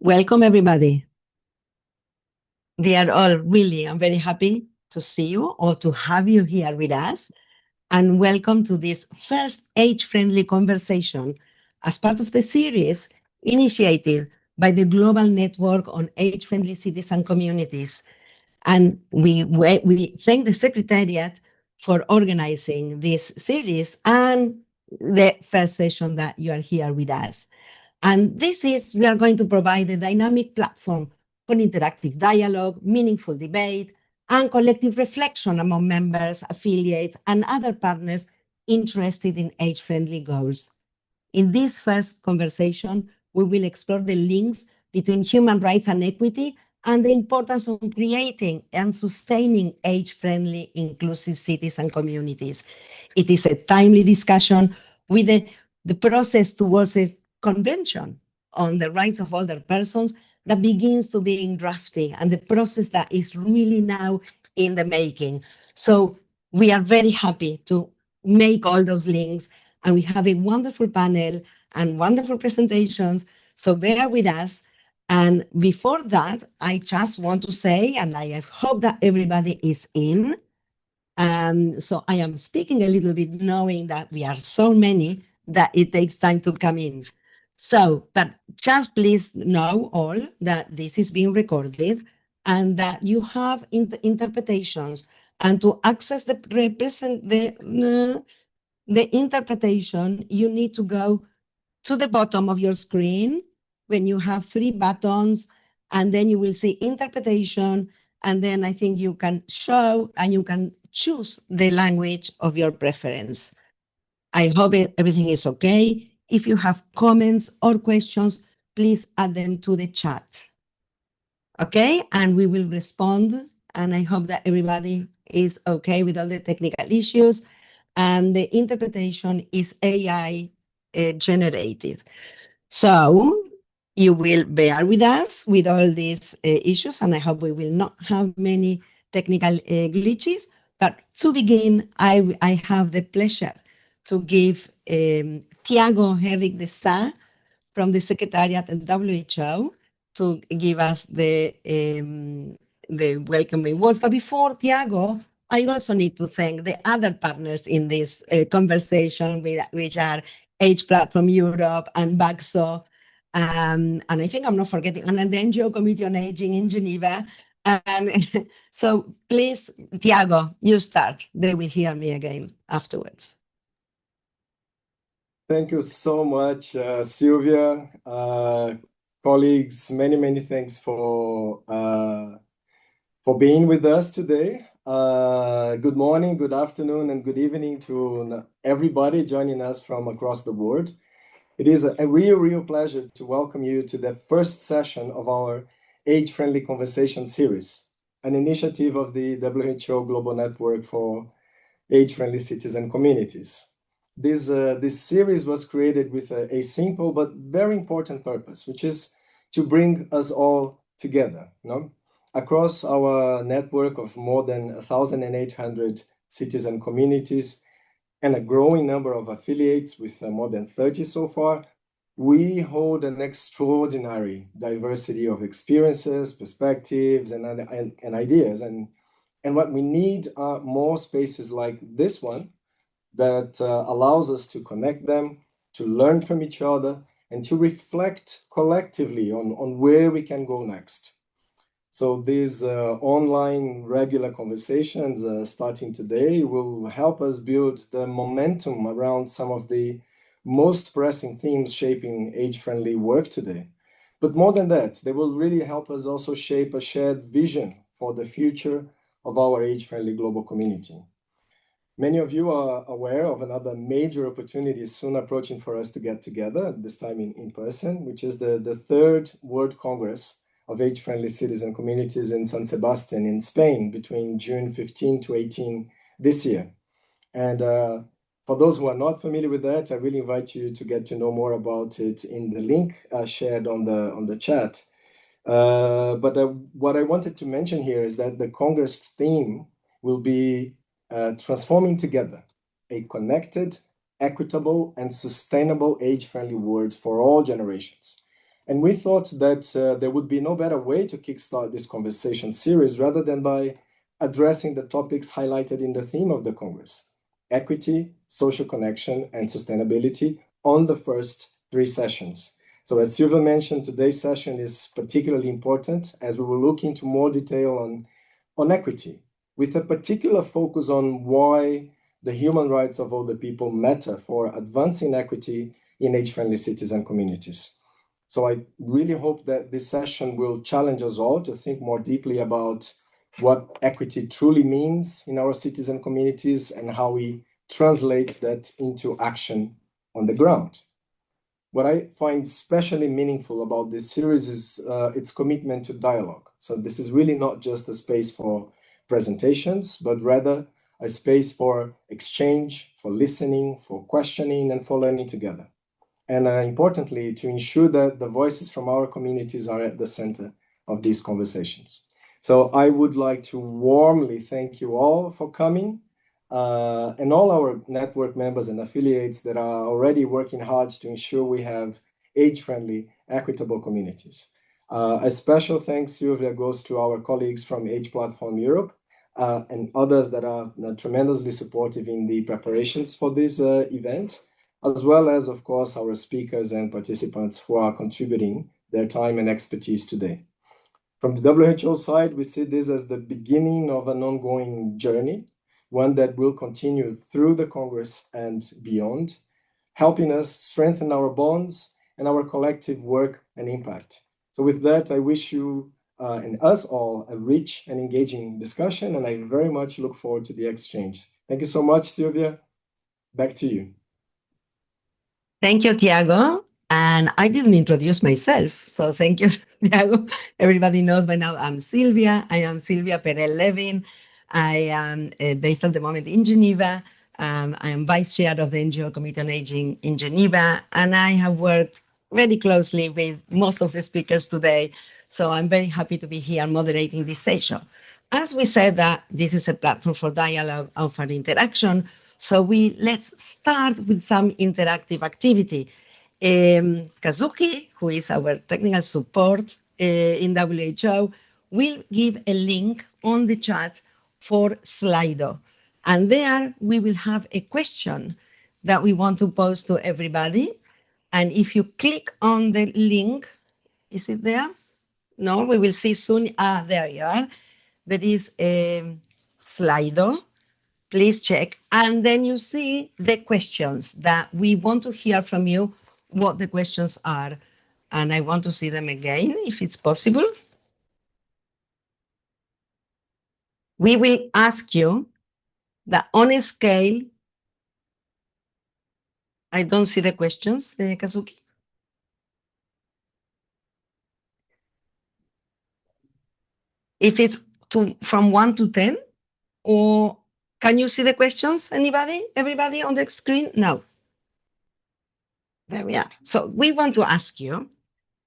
Welcome, everybody. We are all really, I'm very happy to see you or to have you here with us. And welcome to this first age-friendly conversation as part of the series initiated by the Global Network on Age-Friendly Cities and Communities. And we thank the Secretariat for organizing this series and the first session that you are here with us. And we are going to provide a dynamic platform for interactive dialogue, meaningful debate, and collective reflection among members, affiliates, and other partners interested in age-friendly goals. In this first conversation, we will explore the links between human rights and equity and the importance of creating and sustaining age-friendly, inclusive cities and communities. It is a timely discussion with the process towards a convention on the rights of older persons that begins to be in drafting and the process that is really now in the making. So we are very happy to make all those links, and we have a wonderful panel and wonderful presentations. So bear with us. And before that, I just want to say, and I hope that everybody is in. So I am speaking a little bit knowing that we are so many that it takes time to come in. So, but just please know all that this is being recorded and that you have interpretations, and to access the interpretation, you need to go to the bottom of your screen when you have three buttons, and then you will see interpretation, and then I think you can show and you can choose the language of your preference. I hope everything is okay. If you have comments or questions, please add them to the chat. Okay, and we will respond, and I hope that everybody is okay with all the technical issues, and the interpretation is AI generated. So you will bear with us with all these issues, and I hope we will not have many technical glitches. But to begin, I have the pleasure to give Tiago Henrique de Sá from the Secretariat at WHO to give us the welcoming words. But before Tiago, I also need to thank the other partners in this conversation, which are Age Platform Europe and BACSO, and I think I'm not forgetting, and the NGO Committee on Aging in Geneva. And so please, Tiago, you start. They will hear me again afterwards. Thank you so much, Sylvia. Colleagues, many thanks for being with us today. Good morning, good afternoon, and good evening to everybody joining us from across the world. It is a real pleasure to welcome you to the first session of our Age-Friendly Conversation series, an initiative of the WHO Global Network for Age-Friendly Cities and Communities. This series was created with a simple but very important purpose, which is to bring us all together, across our network of more than 1,800 cities and communities, and a growing number of affiliates with more than 30 so far. We hold an extraordinary diversity of experiences, perspectives, and ideas. And what we need are more spaces like this one that allows us to connect them, to learn from each other, and to reflect collectively on where we can go next. So these online regular conversations starting today will help us build the momentum around some of the most pressing themes shaping age-friendly work today. But more than that, they will really help us also shape a shared vision for the future of our age-friendly global community. Many of you are aware of another major opportunity soon approaching for us to get together, this time in person, which is the third World Congress of Age-Friendly Cities and Communities in San Sebastian in Spain between June 15 to 18 this year. And for those who are not familiar with that, I really invite you to get to know more about it in the link shared on the chat. But what I wanted to mention here is that the Congress theme will be transforming together a connected, equitable, and sustainable age-friendly world for all generations. And we thought that there would be no better way to kickstart this conversation series rather than by addressing the topics highlighted in the theme of the Congress: equity, social connection, and sustainability on the first 3 sessions. So as Silvia mentioned, today's session is particularly important as we will look into more detail on equity, with a particular focus on why the human rights of all the people matter for advancing equity in age-friendly cities and communities. So I really hope that this session will challenge us all to think more deeply about what equity truly means in our cities and communities and how we translate that into action on the ground. What I find especially meaningful about this series is its commitment to dialogue. So this is really not just a space for presentations, but rather a space for exchange, for listening, for questioning, and for learning together. And importantly, to ensure that the voices from our communities are at the center of these conversations. So I would like to warmly thank you all for coming, and all our network members and affiliates that are already working hard to ensure we have age-friendly, equitable communities. A special thanks, Silvia, goes to our colleagues from Age Platform Europe, and others that are tremendously supportive in the preparations for this event, as well as, of course, our speakers and participants who are contributing their time and expertise today. From the WHO side, we see this as the beginning of an ongoing journey, one that will continue through the Congress and beyond, helping us strengthen our bonds and our collective work and impact. So with that, I wish you and us all a rich and engaging discussion, and I very much look forward to the exchange. Thank you so much, Silvia. Back to you. Thank you, Tiago. And I didn't introduce myself, so thank you, Tiago. Everybody knows by now I'm Silvia. I am Silvia Perel Levin. I am based at the moment in Geneva. I am vice chair of the NGO Committee on Aging in Geneva, and I have worked very closely with most of the speakers today. So I'm very happy to be here moderating this session. As we said, that this is a platform for dialogue and for interaction. So let's start with some interactive activity. Kazuki, who is our technical support in WHO, will give a link on the chat for Slido. And there we will have a question that we want to pose to everybody. And if you click on the link, is it there? No, we will see soon. There you are. There is a Slido. Please check. And then you see the questions that we want to hear from you, what the questions are. And I want to see them again, if it's possible. We will ask you that on a scale, I don't see the questions, Kazuki. If it's from 1 to 10, or can you see the questions? Anybody? Everybody on the screen? No. There we are. So we want to ask you,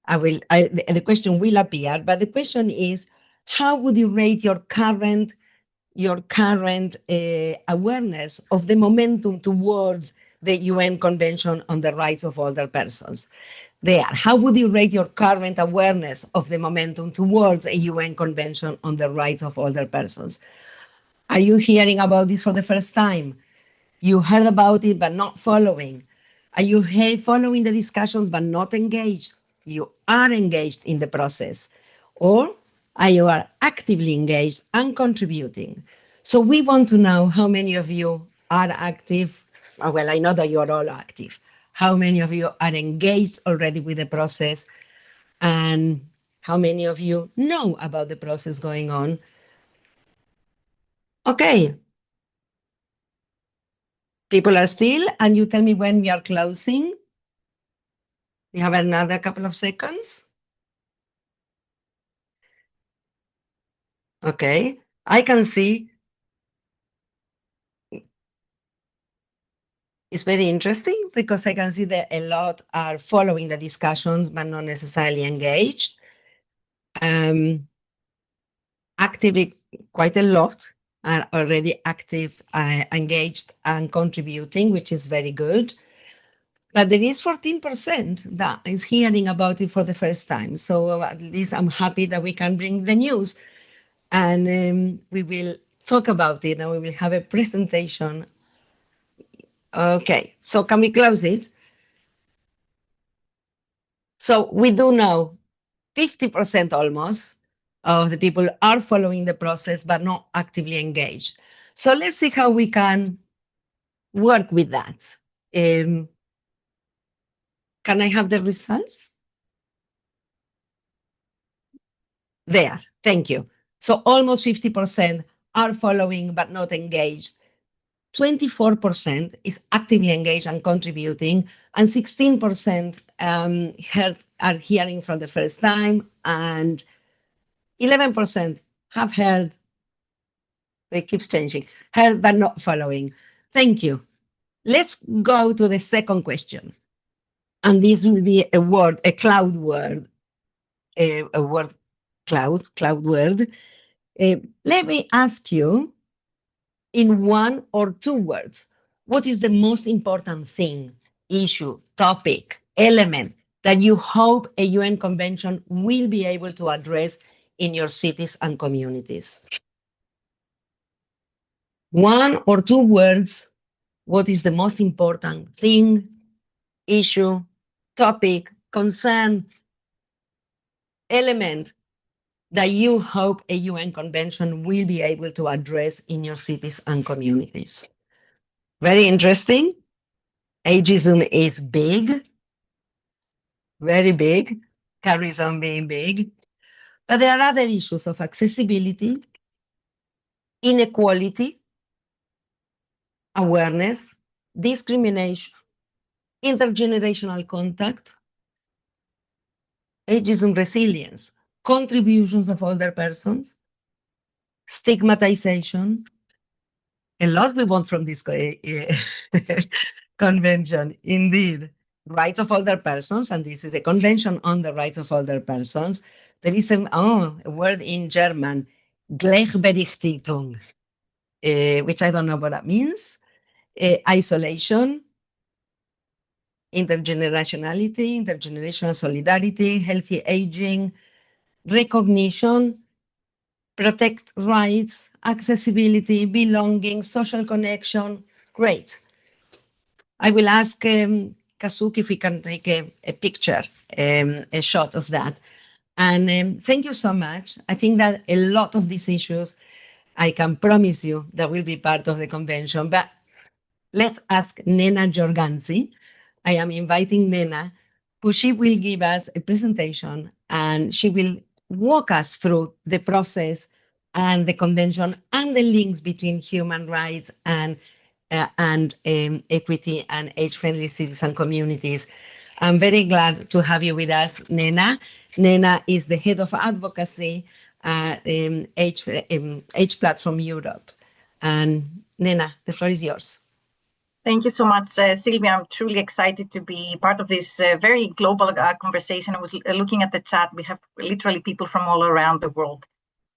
the question will appear, but the question is, how would you rate your current awareness of the momentum towards the UN Convention on the Rights of Older Persons? There, how would you rate your current awareness of the momentum towards a UN Convention on the Rights of Older Persons? Are you hearing about this for the first time? You heard about it, but not following. Are you following the discussions, but not engaged? You are engaged in the process. Or are you actively engaged and contributing? So we want to know how many of you are active. Well, I know that you are all active. How many of you are engaged already with the process? And how many of you know about the process going on? Okay. People are still, and you tell me when we are closing. We have another couple of seconds. Okay, I can see it's very interesting because I can see that a lot are following the discussions, but not necessarily engaged. Actively, quite a lot are already active, engaged, and contributing, which is very good. But there is 14% that is hearing about it for the first time. So at least I'm happy that we can bring the news, and we will talk about it, and we will have a presentation. Okay, so can we close it? So we do know 50% almost of the people are following the process but not actively engaged. So let's see how we can work with that. Can I have the results? There, thank you. So almost 50% are following but not engaged. 24% is actively engaged and contributing, and 16% are hearing for the first time, and 11% have heard. It keeps changing. Heard but not following. Thank you. Let's go to the second question. And this will be a word, a cloud word, a word cloud word. Let me ask you in one or two words, what is the most important thing, issue, topic, element that you hope a UN convention will be able to address in your cities and communities? One or two words, what is the most important thing, issue, topic, concern, element that you hope a UN convention will be able to address in your cities and communities? Very interesting. Ageism is big, very big, carries on being big. But there are other issues of accessibility, inequality, awareness, discrimination, intergenerational contact, ageism resilience, contributions of older persons, stigmatization. A lot we want from this convention, indeed. Rights of older persons, and this is a convention on the rights of older persons. There is a word in German, Gleichberechtigung, which I don't know what that means. Isolation, intergenerationality, intergenerational solidarity, healthy aging, recognition, protect rights, accessibility, belonging, social connection. Great. I will ask Kazuki if we can take a picture, a shot of that. And thank you so much. I think that a lot of these issues, I can promise you that will be part of the convention. But let's ask Nena Jorgansi. I am inviting Nena, who she will give us a presentation, and she will walk us through the process and the convention and the links between human rights and equity and age-friendly cities and communities. I'm very glad to have you with us, Nena. Nena is the head of advocacy at Age Platform Europe. And Nena, the floor is yours. Thank you so much, Sylvia. I'm truly excited to be part of this very global conversation. I was looking at the chat. We have literally people from all around the world.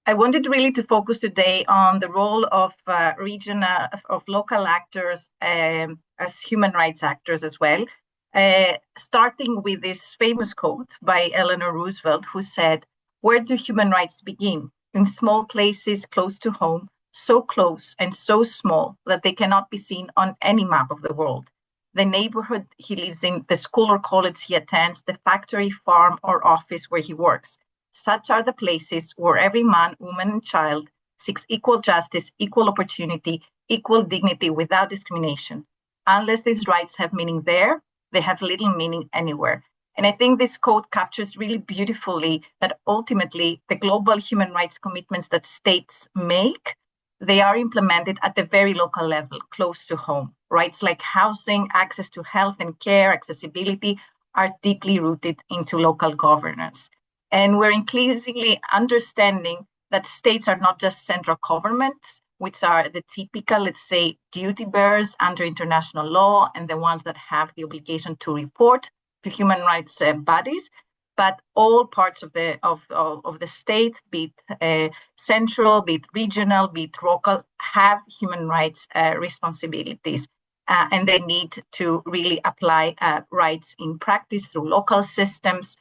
I wanted really to focus today on the role of regional, of local actors as human rights actors as well, starting with this famous quote by Eleanor Roosevelt, who said, "Where do human rights begin? In small places close to home, so close and so small that they cannot be seen on any map of the world. The neighborhood he lives in, the school or college he attends, the factory, farm, or office where he works. Such are the places where every man, woman, and child seeks equal justice, equal opportunity, equal dignity without discrimination. Unless these rights have meaning there, they have little meaning anywhere." And I think this quote captures really beautifully that ultimately the global human rights commitments that states make, they are implemented at the very local level, close to home. Rights like housing, access to health and care, accessibility are deeply rooted into local governance. And we're increasingly understanding that states are not just central governments, which are the typical, let's say, duty bearers under international law and the ones that have the obligation to report to human rights bodies, but all parts of the state, be it central, be it regional, be it local, have human rights responsibilities. and the need to really apply rights in practice through local systems,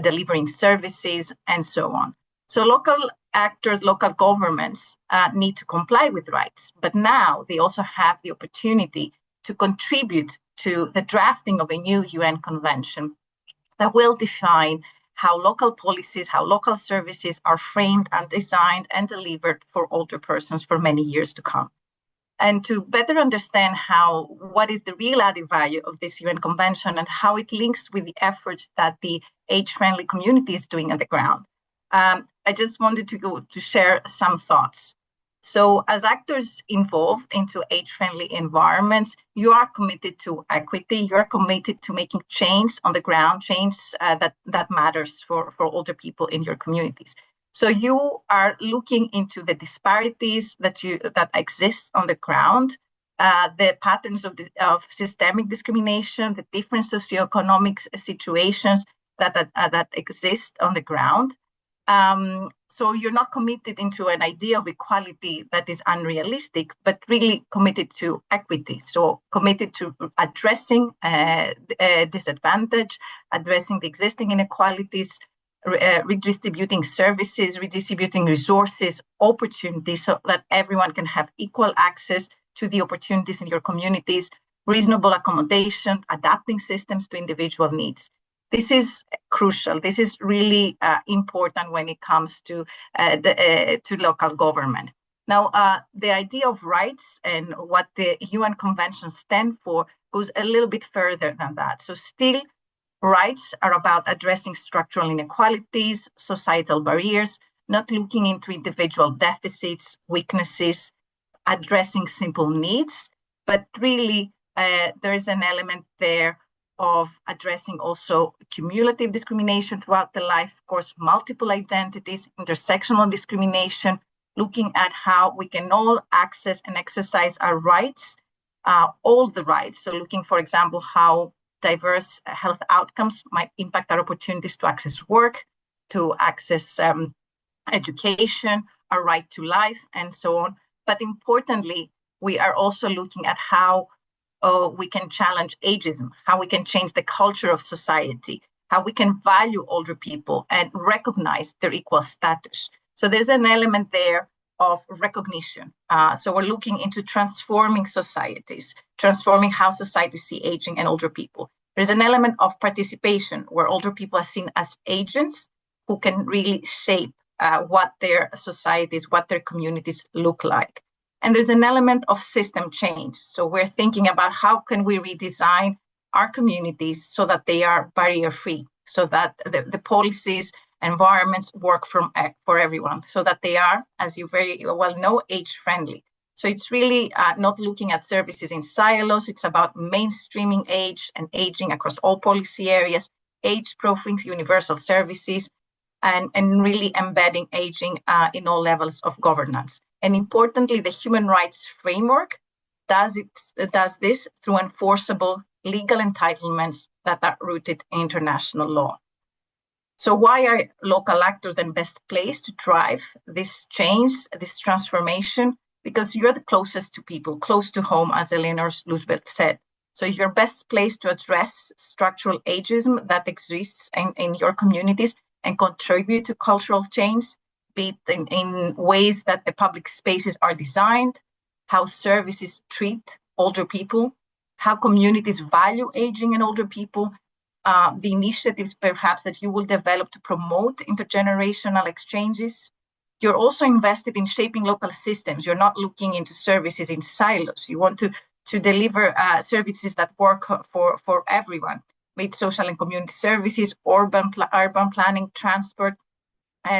delivering services, and so on. So local actors, local governments need to comply with rights, but now they also have the opportunity to contribute to the drafting of a new UN convention that will define how local policies, how local services are framed and designed and delivered for older persons for many years to come. And to better understand what is the real added value of this UN Convention and how it links with the efforts that the age-friendly community is doing on the ground, I just wanted to share some thoughts. So as actors involved into age-friendly environments, you are committed to equity, you're committed to making change on the ground, change that matters for older people in your communities. So you are looking into the disparities that exist on the ground, the patterns of systemic discrimination, the different socioeconomic situations that exist on the ground. So you're not committed into an idea of equality that is unrealistic, but really committed to equity. So committed to addressing disadvantage, addressing the existing inequalities, redistributing services, redistributing resources, opportunities, so that everyone can have equal access to the opportunities in your communities, reasonable accommodation, adapting systems to individual needs. This is crucial. This is really important when it comes to local government. Now, the idea of rights and what the UN Convention stands for goes a little bit further than that. So still, rights are about addressing structural inequalities, societal barriers, not looking into individual deficits, weaknesses, addressing simple needs, but really there is an element there of addressing also cumulative discrimination throughout the life, of course, multiple identities, intersectional discrimination, looking at how we can all access and exercise our rights, all the rights. So looking, for example, how diverse health outcomes might impact our opportunities to access work, to access education, our right to life, and so on. But importantly, we are also looking at how we can challenge ageism, how we can change the culture of society, how we can value older people and recognize their equal status. So there's an element there of recognition. So we're looking into transforming societies, transforming how societies see aging and older people. There's an element of participation where older people are seen as agents who can really shape what their societies, what their communities look like. And there's an element of system change. So we're thinking about how can we redesign our communities so that they are barrier-free, so that the policies, environments work for everyone, so that they are, as you very well know, age-friendly. So it's really not looking at services in silos. It's about mainstreaming age and aging across all policy areas, age-proofing universal services, and really embedding aging in all levels of governance. And importantly, the human rights framework does this through enforceable legal entitlements that are rooted in international law. So why are local actors then best placed to drive this change, this transformation? Because you're the closest to people, close to home, as Eleanor Roosevelt said. So you're best placed to address structural ageism that exists in your communities and contribute to cultural change, be it in ways that the public spaces are designed, how services treat older people, how communities value aging and older people, the initiatives perhaps that you will develop to promote intergenerational exchanges. You're also invested in shaping local systems. You're not looking into services in silos. You want to deliver services that work for everyone, be it social and community services, urban planning, transport.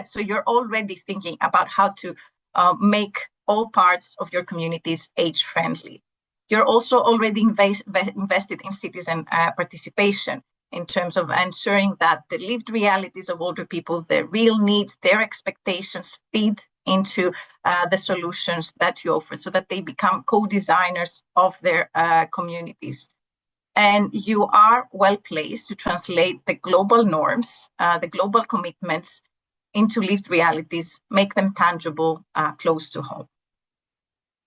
So you're already thinking about how to make all parts of your communities age-friendly. You're also already invested in citizen participation in terms of ensuring that the lived realities of older people, their real needs, their expectations feed into the solutions that you offer so that they become co-designers of their communities. And you are well placed to translate the global norms, the global commitments into lived realities, make them tangible, close to home.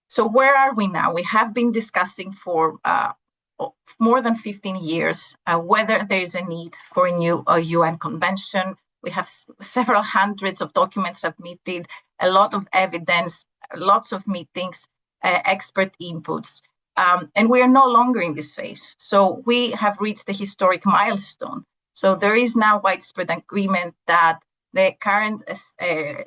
So where are we now? We have been discussing for more than 15 years whether there is a need for a new UN convention. We have several hundreds of documents submitted, a lot of evidence, lots of meetings, expert inputs. And we are no longer in this phase. So we have reached a historic milestone. So there is now widespread agreement that the current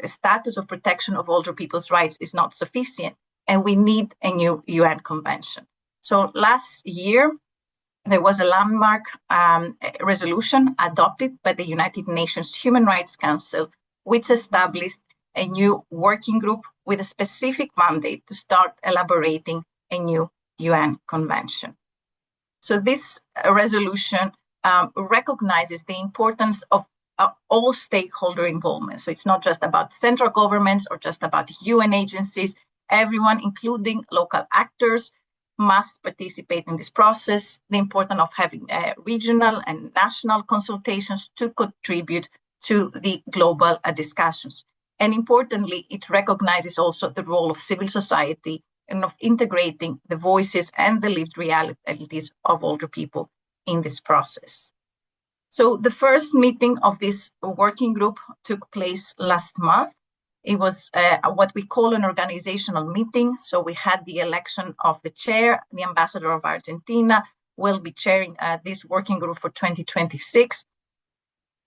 status of protection of older people's rights is not sufficient, and we need a new UN convention. So last year, there was a landmark resolution adopted by the United Nations Human Rights Council, which established a new working group with a specific mandate to start elaborating a new UN convention. So this resolution recognizes the importance of all stakeholder involvement. So it's not just about central governments or just about UN agencies. Everyone, including local actors, must participate in this process. The importance of having regional and national consultations to contribute to the global discussions. And importantly, it recognizes also the role of civil society and of integrating the voices and the lived realities of older people in this process. So the first meeting of this working group took place last month. It was what we call an organizational meeting. So we had the election of the chair. The ambassador of Argentina will be chairing this working group for 2026.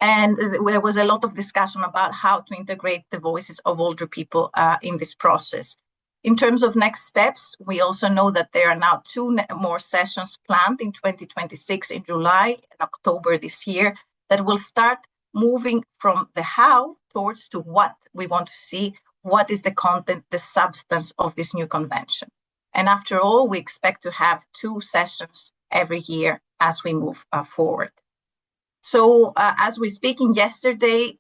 And there was a lot of discussion about how to integrate the voices of older people in this process. In terms of next steps, we also know that there are now 2 more sessions planned in 2026 in July and October this year that will start moving from the how towards to what we want to see, what is the content, the substance of this new convention. And after all, we expect to have 2 sessions every year as we move forward. So as we're speaking yesterday,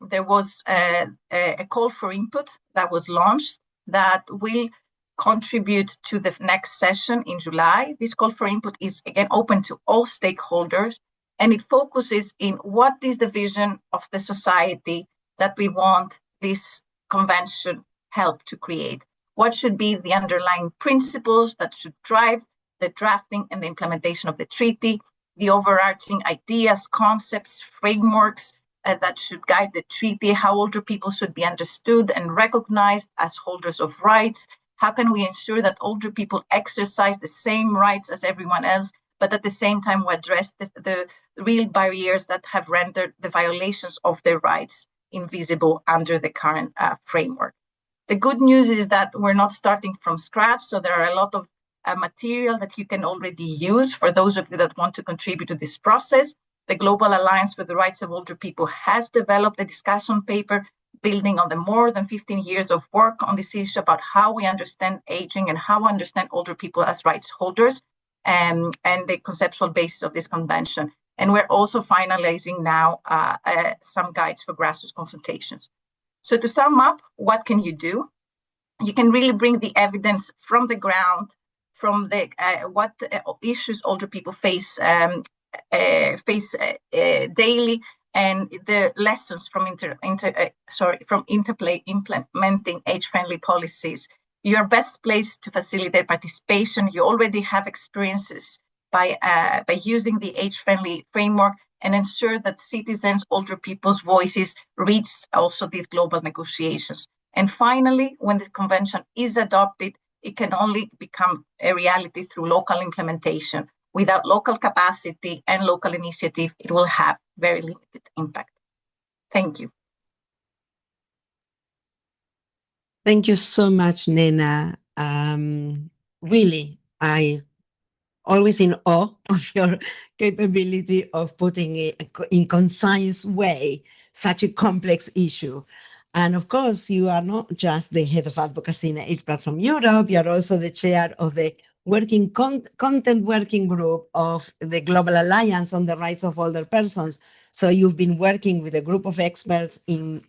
there was a call for input that was launched that will contribute to the next session in July. This call for input is again open to all stakeholders, and it focuses in what is the vision of the society that we want this convention help to create. What should be the underlying principles that should drive the drafting and the implementation of the treaty, the overarching ideas, concepts, frameworks that should guide the treaty, how older people should be understood and recognized as holders of rights. How can we ensure that older people exercise the same rights as everyone else, but at the same time we address the real barriers that have rendered the violations of their rights invisible under the current framework. The good news is that we're not starting from scratch, so there are a lot of material that you can already use for those of you that want to contribute to this process. The Global Alliance for the Rights of Older People has developed a discussion paper building on the more than 15 years of work on this issue about how we understand aging and how we understand older people as rights holders, and the conceptual basis of this convention. And we're also finalizing now some guides for grassroots consultations. So to sum up, what can you do? You can really bring the evidence from the ground, from the what issues older people face daily, and the lessons from implementing age-friendly policies. You're best placed to facilitate participation. You already have experiences by using the age-friendly framework and ensure that citizens, older people's voices reach also these global negotiations. And finally, when the convention is adopted, it can only become a reality through local implementation. Without local capacity and local initiative, it will have very limited impact. Thank you. Thank you so much, Nena. Really, I always in awe of your capability of putting it in concise way such a complex issue. And of course, you are not just the head of advocacy in Age Platform Europe, you are also the chair of the content working group of the Global Alliance on the Rights of Older Persons. So you've been working with a group of experts in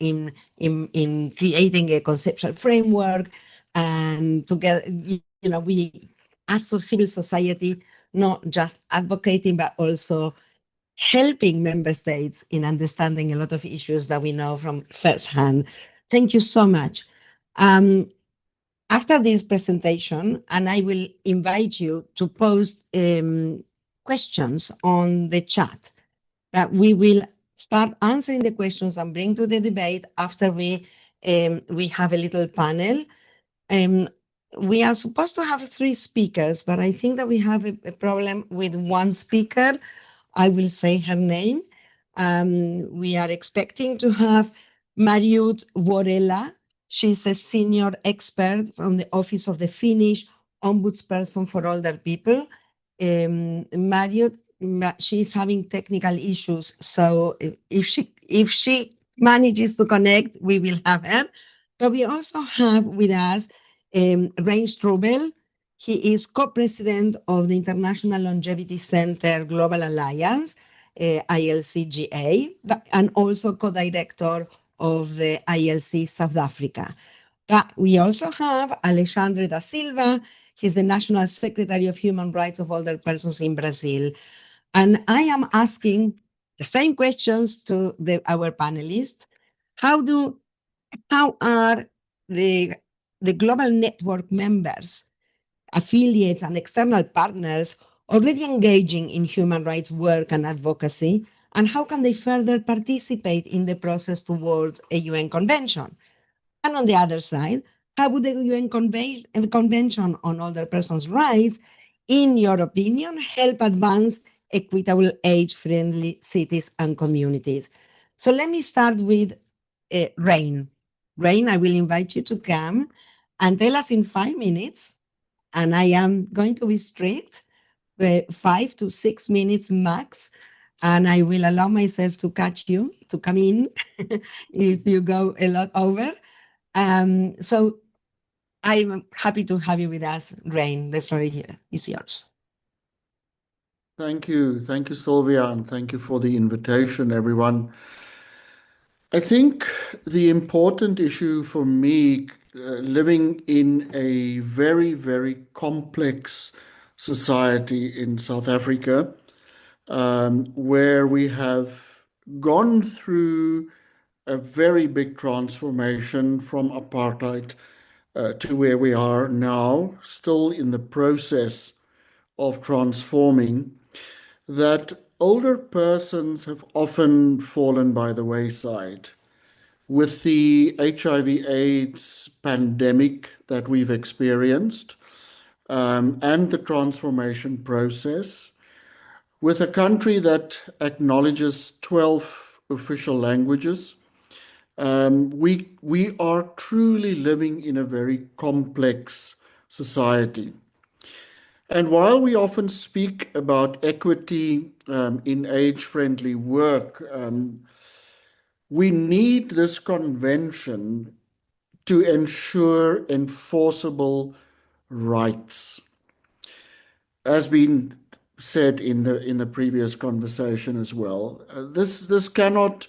creating a conceptual framework, and together, we as a civil society, not just advocating, but also helping member states in understanding a lot of issues that we know from firsthand. Thank you so much. I after this presentation, and I will invite you to post questions on the chat. But we will start answering the questions and bring to the debate after we have a little panel. We are supposed to have 3 speakers, but I think that we have a problem with 1 speaker. I will say her name. We are expecting to have Marjut Vuorela. She's a senior expert from the Office of the Finnish Ombudsperson for Older People. Marjut, she's having technical issues, so if she manages to connect, we will have her. But we also have with us Rein Strubel. He is co-president of the International Longevity Center Global Alliance, ILCGA, and also co-director of the ILC South Africa. But we also have Alexandre da Silva. He's the National Secretary of Human Rights of Older Persons in Brazil. And I am asking the same questions to our panelists. How are the global network members, affiliates, and external partners already engaging in human rights work and advocacy, and how can they further participate in the process towards a UN convention? And on the other side, how would the UN Convention on Older Persons' Rights, in your opinion, help advance equitable, age-friendly cities and communities? So let me start with Rein. Rein, I will invite you to come and tell us in 5 minutes, and I am going to be strict, 5 to 6 minutes max, and I will allow myself to catch you, to come in if you go a lot over. So I'm happy to have you with us, Rein. The floor is yours. Thank you. Thank you, Sylvia, and thank you for the invitation, everyone. I think the important issue for me, living in a very, very complex society in South Africa, where we have gone through a very big transformation from apartheid to where we are now, still in the process of transforming, that older persons have often fallen by the wayside. With the HIV/AIDS pandemic that we've experienced, and the transformation process, with a country that acknowledges 12 official languages, we are truly living in a very complex society. And while we often speak about equity in age-friendly work, we need this convention to ensure enforceable rights. As been said in the previous conversation as well, this cannot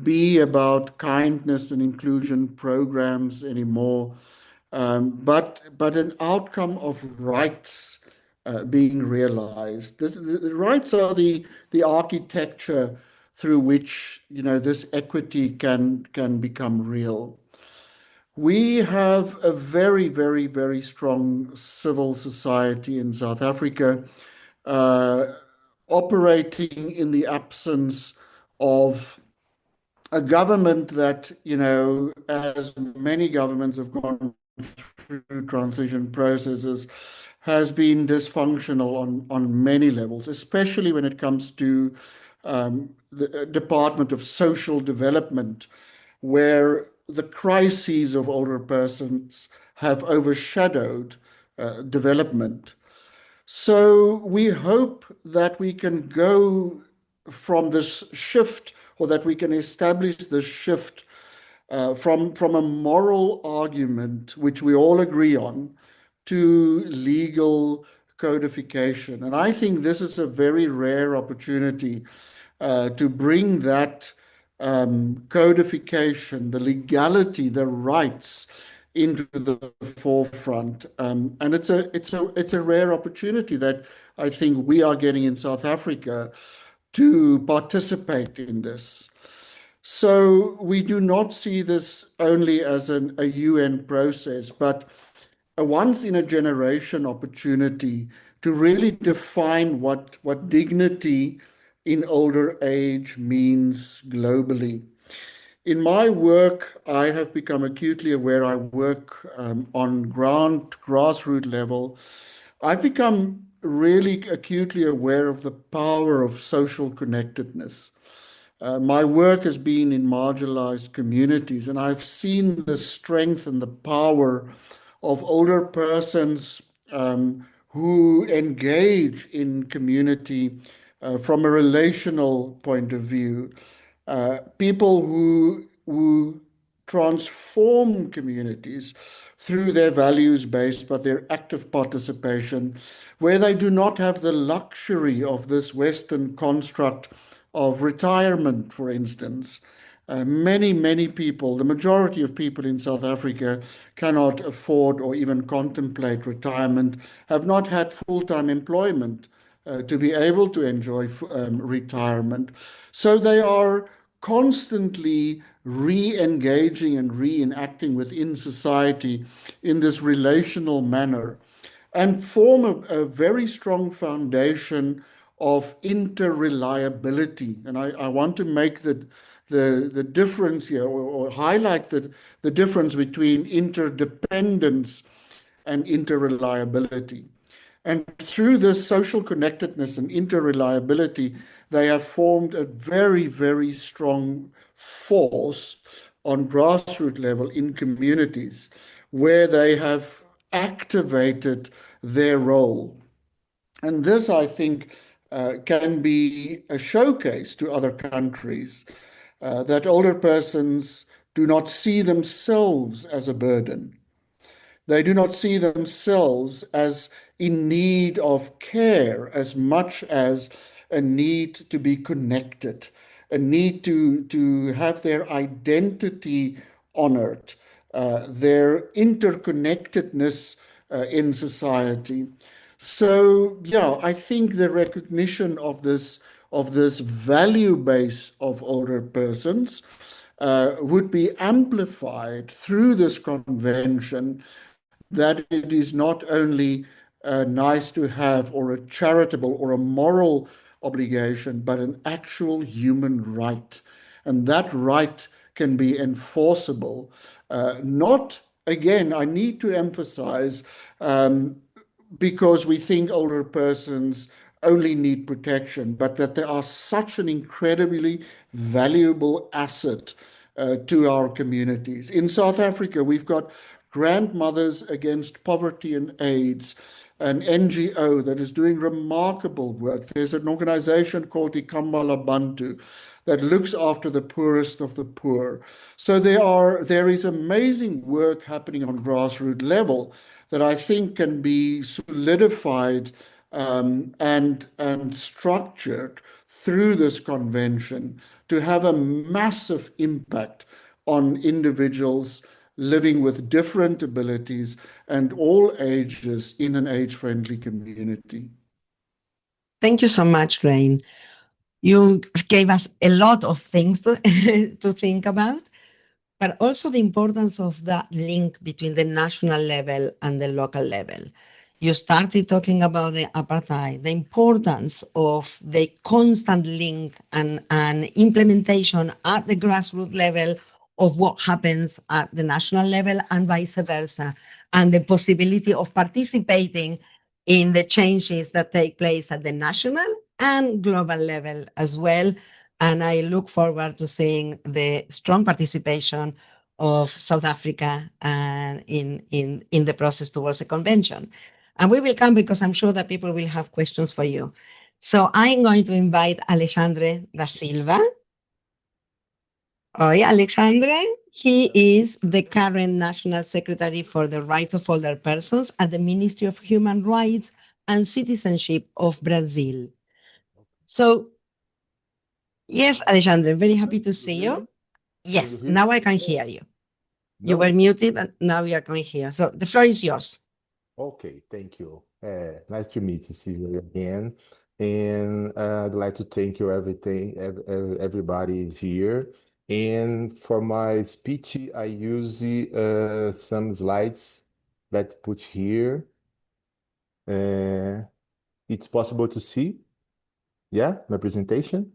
be about kindness and inclusion programs anymore, but an outcome of rights being realized. The rights are the architecture through which this equity can become real. We have a very, very, very strong civil society in South Africa, operating in the absence of a government that, as many governments have gone through transition processes, has been dysfunctional on many levels, especially when it comes to the Department of Social Development, where the crises of older persons have overshadowed development. So we hope that we can go from this shift, or that we can establish this shift from a moral argument, which we all agree on, to legal codification. And I think this is a very rare opportunity to bring that codification, the legality, the rights into the forefront. And it's a rare opportunity that I think we are getting in South Africa to participate in this. So we do not see this only as a UN process, but a once in a generation opportunity to really define what dignity in older age means globally. In my work, I have become acutely aware. I work on grassroots level. I've become really acutely aware of the power of social connectedness. My work has been in marginalized communities, and I've seen the strength and the power of older persons who engage in community from a relational point of view. People who transform communities through their values-based, but their active participation, where they do not have the luxury of this Western construct of retirement, for instance. Many people, the majority of people in South Africa cannot afford or even contemplate retirement, have not had full-time employment to be able to enjoy retirement. So they are constantly re-engaging and reenacting within society in this relational manner and form a very strong foundation of interreliability. And I want to make the difference here or highlight the difference between interdependence and interreliability. And through this social connectedness and interreliability, they have formed a very, very strong force on grassroots level in communities where they have activated their role. And this, I think, can be a showcase to other countries that older persons do not see themselves as a burden. They do not see themselves as in need of care as much as a need to be connected, a need to have their identity honored, their interconnectedness in society. So, yeah, I think the recognition of this value base of older persons would be amplified through this convention, that it is not only nice to have or a charitable or a moral obligation, but an actual human right. And that right can be enforceable. Not, again, I need to emphasize, because we think older persons only need protection, but that they are such an incredibly valuable asset to our communities. In South Africa, we've got Grandmothers Against Poverty and AIDS, an NGO that is doing remarkable work. There's an organization called Ikambala Bantu that looks after the poorest of the poor. So there is amazing work happening on grassroots level that I think can be solidified and structured through this convention to have a massive impact on individuals living with different abilities and all ages in an age-friendly community. Thank you so much, Rain. You gave us a lot of things to, to think about, but also the importance of that link between the national level and the local level. You started talking about the apartheid, the importance of the constant link and implementation at the grassroots level of what happens at the national level and vice versa, and the possibility of participating in the changes that take place at the national and global level as well. And I look forward to seeing the strong participation of South Africa in the process towards a convention. And we will come because I'm sure that people will have questions for you. So I'm going to invite Alexandre da Silva. Oi, Alexandre. He is the current National Secretary for the Rights of Older Persons at the Ministry of Human Rights and Citizenship of Brazil. So, yes, Alexandre, very happy to see you. Yes, now I can hear you. You were muted, and now we are going here. So the floor is yours. Okay, thank you. Nice to meet you again. And I'd like to thank you everybody is here. And for my speech, I use some slides let's put here. It's possible to see, yeah, my presentation.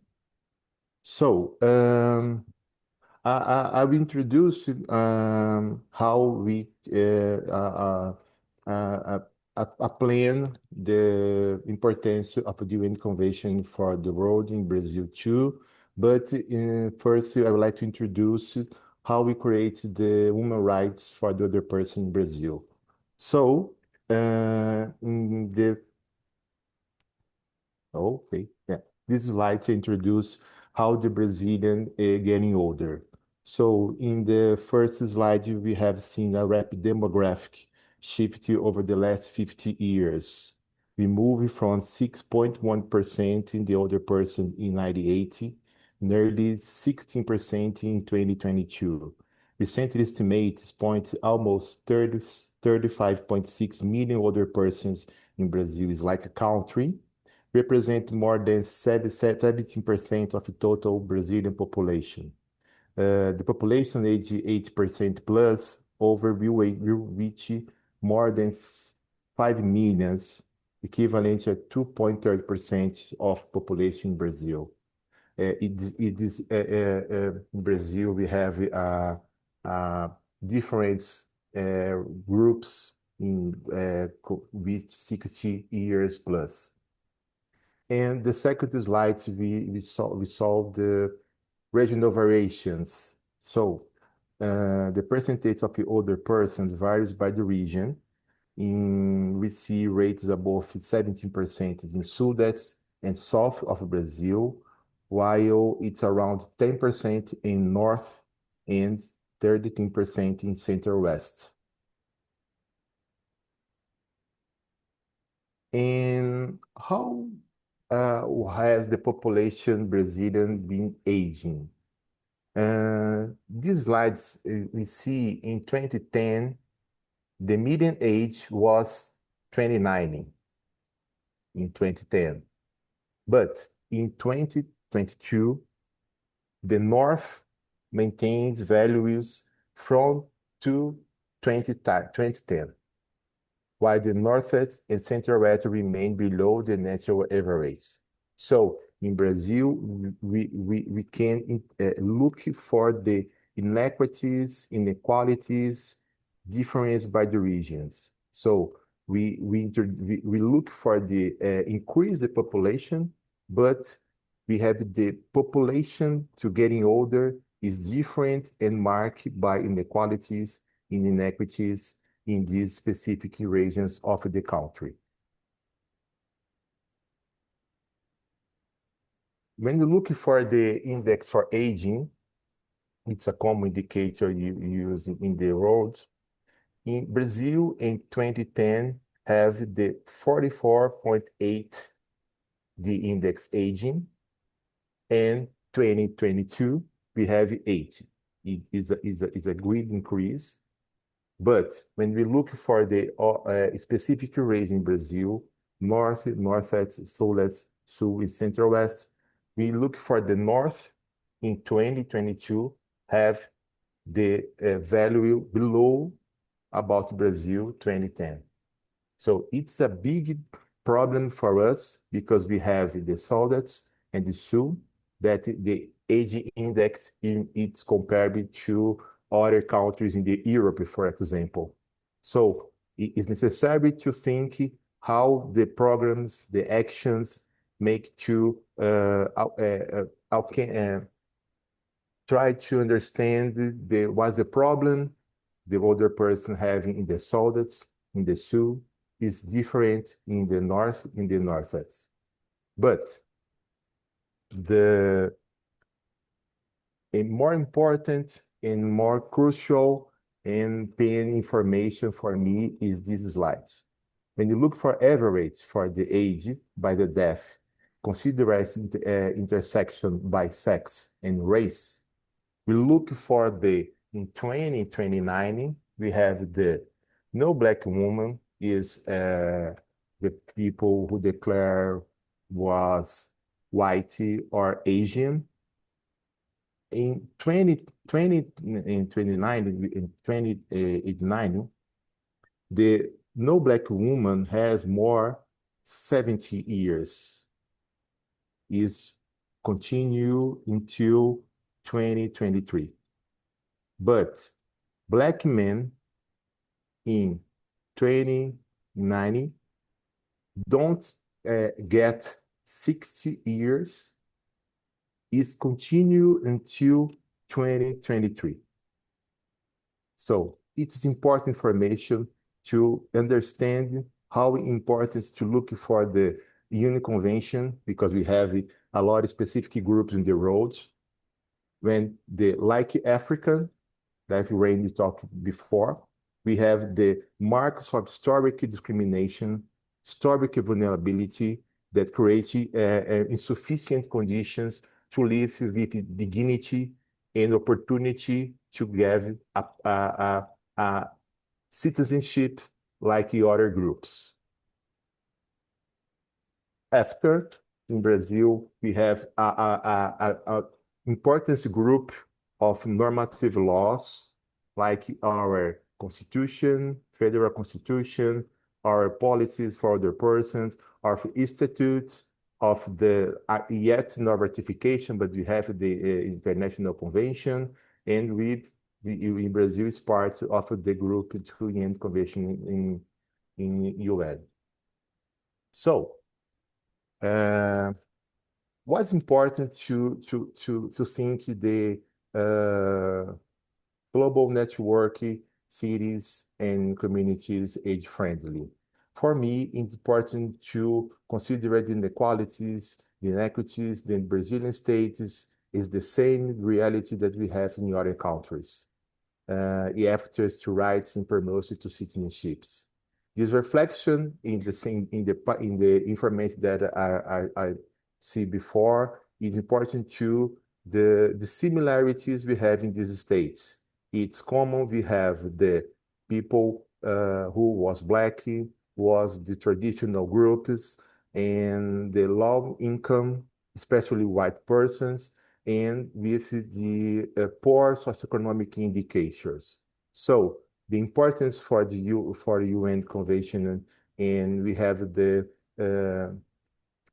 So I will introduce how we plan the importance of the UN Convention for the World in Brazil too. But first, I would like to introduce how we create the human rights for the other person in Brazil. So, in the okay, yeah. This slide to introduce how the Brazilian getting older. So in the first slide, we have seen a rapid demographic shift over the last 50 years. We moved from 6.1% in the older person in 1980, nearly 16% in 2022. Recent estimates point almost 35.6 million older persons in Brazil is like a country, represent more than 17% of the total Brazilian population. The population age 80% plus over will reach more than 5 million, equivalent to 2.30% of population in Brazil. In Brazil, we have different groups with 60 years plus. And the second slide, we solve the regional variations. So the percentage of the older persons varies by the region. We see rates above 17% in Sudeste and south of Brazil, while it's around 10% in north and 13% in center west. And how has the population Brazilian been aging? These slides we see in 2010, the median age was 29 in 2010. But in 2022, the North maintains values from 2010, while the Northeast and Central West remain below the natural average. So in Brazil, we can look for the inequities, inequalities, difference by the regions. So we look for the increase the population, but we have the population to getting older is different and marked by inequalities and inequities in these specific regions of the country. When you look for the index for aging, it's a common indicator you use in the world. In Brazil, in 2010, have the 44.8, the index aging, and 2022, we have 80. It is a great increase. But when we look for the specific region in Brazil, North, Northeast, Southwest, Sul, and Central West, we look for the North in 2022 have the value below about Brazil 2010. So it's a big problem for us because we have the Southwest and the Sul that the aging index it's compared to other countries in the Europe, for example. So it is necessary to think how the programs, the actions make to try to understand what's the problem the older person having in the Southwest, in the Sul, is different in the North, in the Northeast. But a more important and more crucial and paying information for me is these slides. When you look for average for the age by the death, consider intersection by sex and race, we look for in 2029, we have no black woman is the people who declare was white or Asian. In 2029, no black woman has more 70 years, is continue until 2023. But black men in 2090 don't get 60 years, is continue until 2023. So it's important information to understand how important to look for the UN Convention, because we have a lot of specific groups in the roads. When like African, like Rainy talked before, we have the marks of historic discrimination, historic vulnerability that create insufficient conditions to live with dignity and opportunity to have a citizenship like the other groups. After, in Brazil, we have a important group of normative laws, like our Constitution, Federal Constitution, our policies for other persons, our statutes of the yet no ratification, but we have the International Convention, and we in Brazil is part of the group to UN Convention in UN. So, what's important to think the global network cities and communities age-friendly. For me, it's important to consider the inequalities, the inequities, the Brazilian states is the same reality that we have in other countries. Efforts to rights and promotion to citizenships. This reflection in the information that I see before is important to the similarities we have in these states. It's common we have the people who was black, was the traditional groups, and the low income, especially white persons, and with the poor socioeconomic indicators. So the importance for the UN Convention, and we have the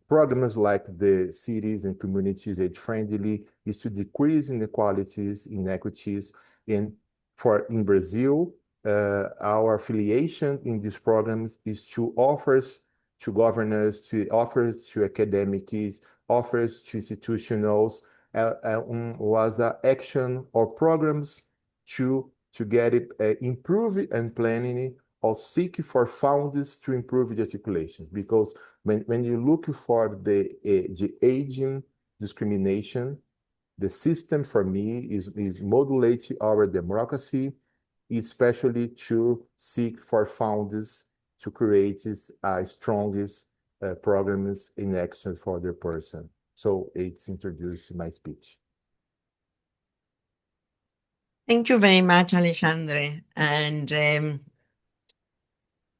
programs like the cities and communities age-friendly, is to decrease inequalities, inequities, and in Brazil, our affiliation in these programs is to offers to governors, to offers to academics, offers to institutionals, was an action or programs to get it improve and planning or seek for funds to improve the articulation. Because when you look for the aging discrimination, the system for me is modulate our democracy, especially to seek for funds to create strongest programs in action for the person. So it's introduced my speech. Thank you very much, Alexandre. And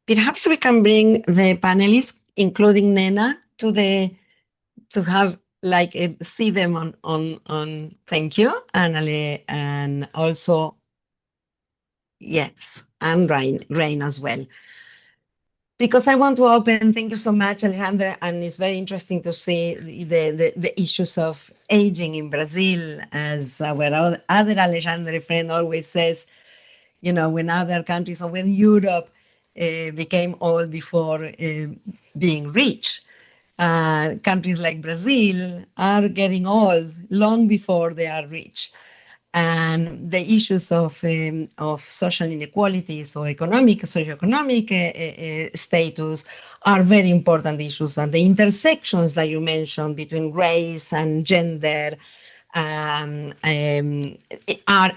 perhaps we can bring the panelists, including Nena, to have like see them on. Thank you, and also yes, and Rain as well. Because I want to open, thank you so much, Alejandra, and it's very interesting to see the issues of aging in Brazil, as our other Alexandre friend always says, you know, when other countries or when Europe became old before being rich, countries like Brazil are getting old long before they are rich. And the issues of social inequalities or socioeconomic status are very important issues. And the intersections that you mentioned between race and gender are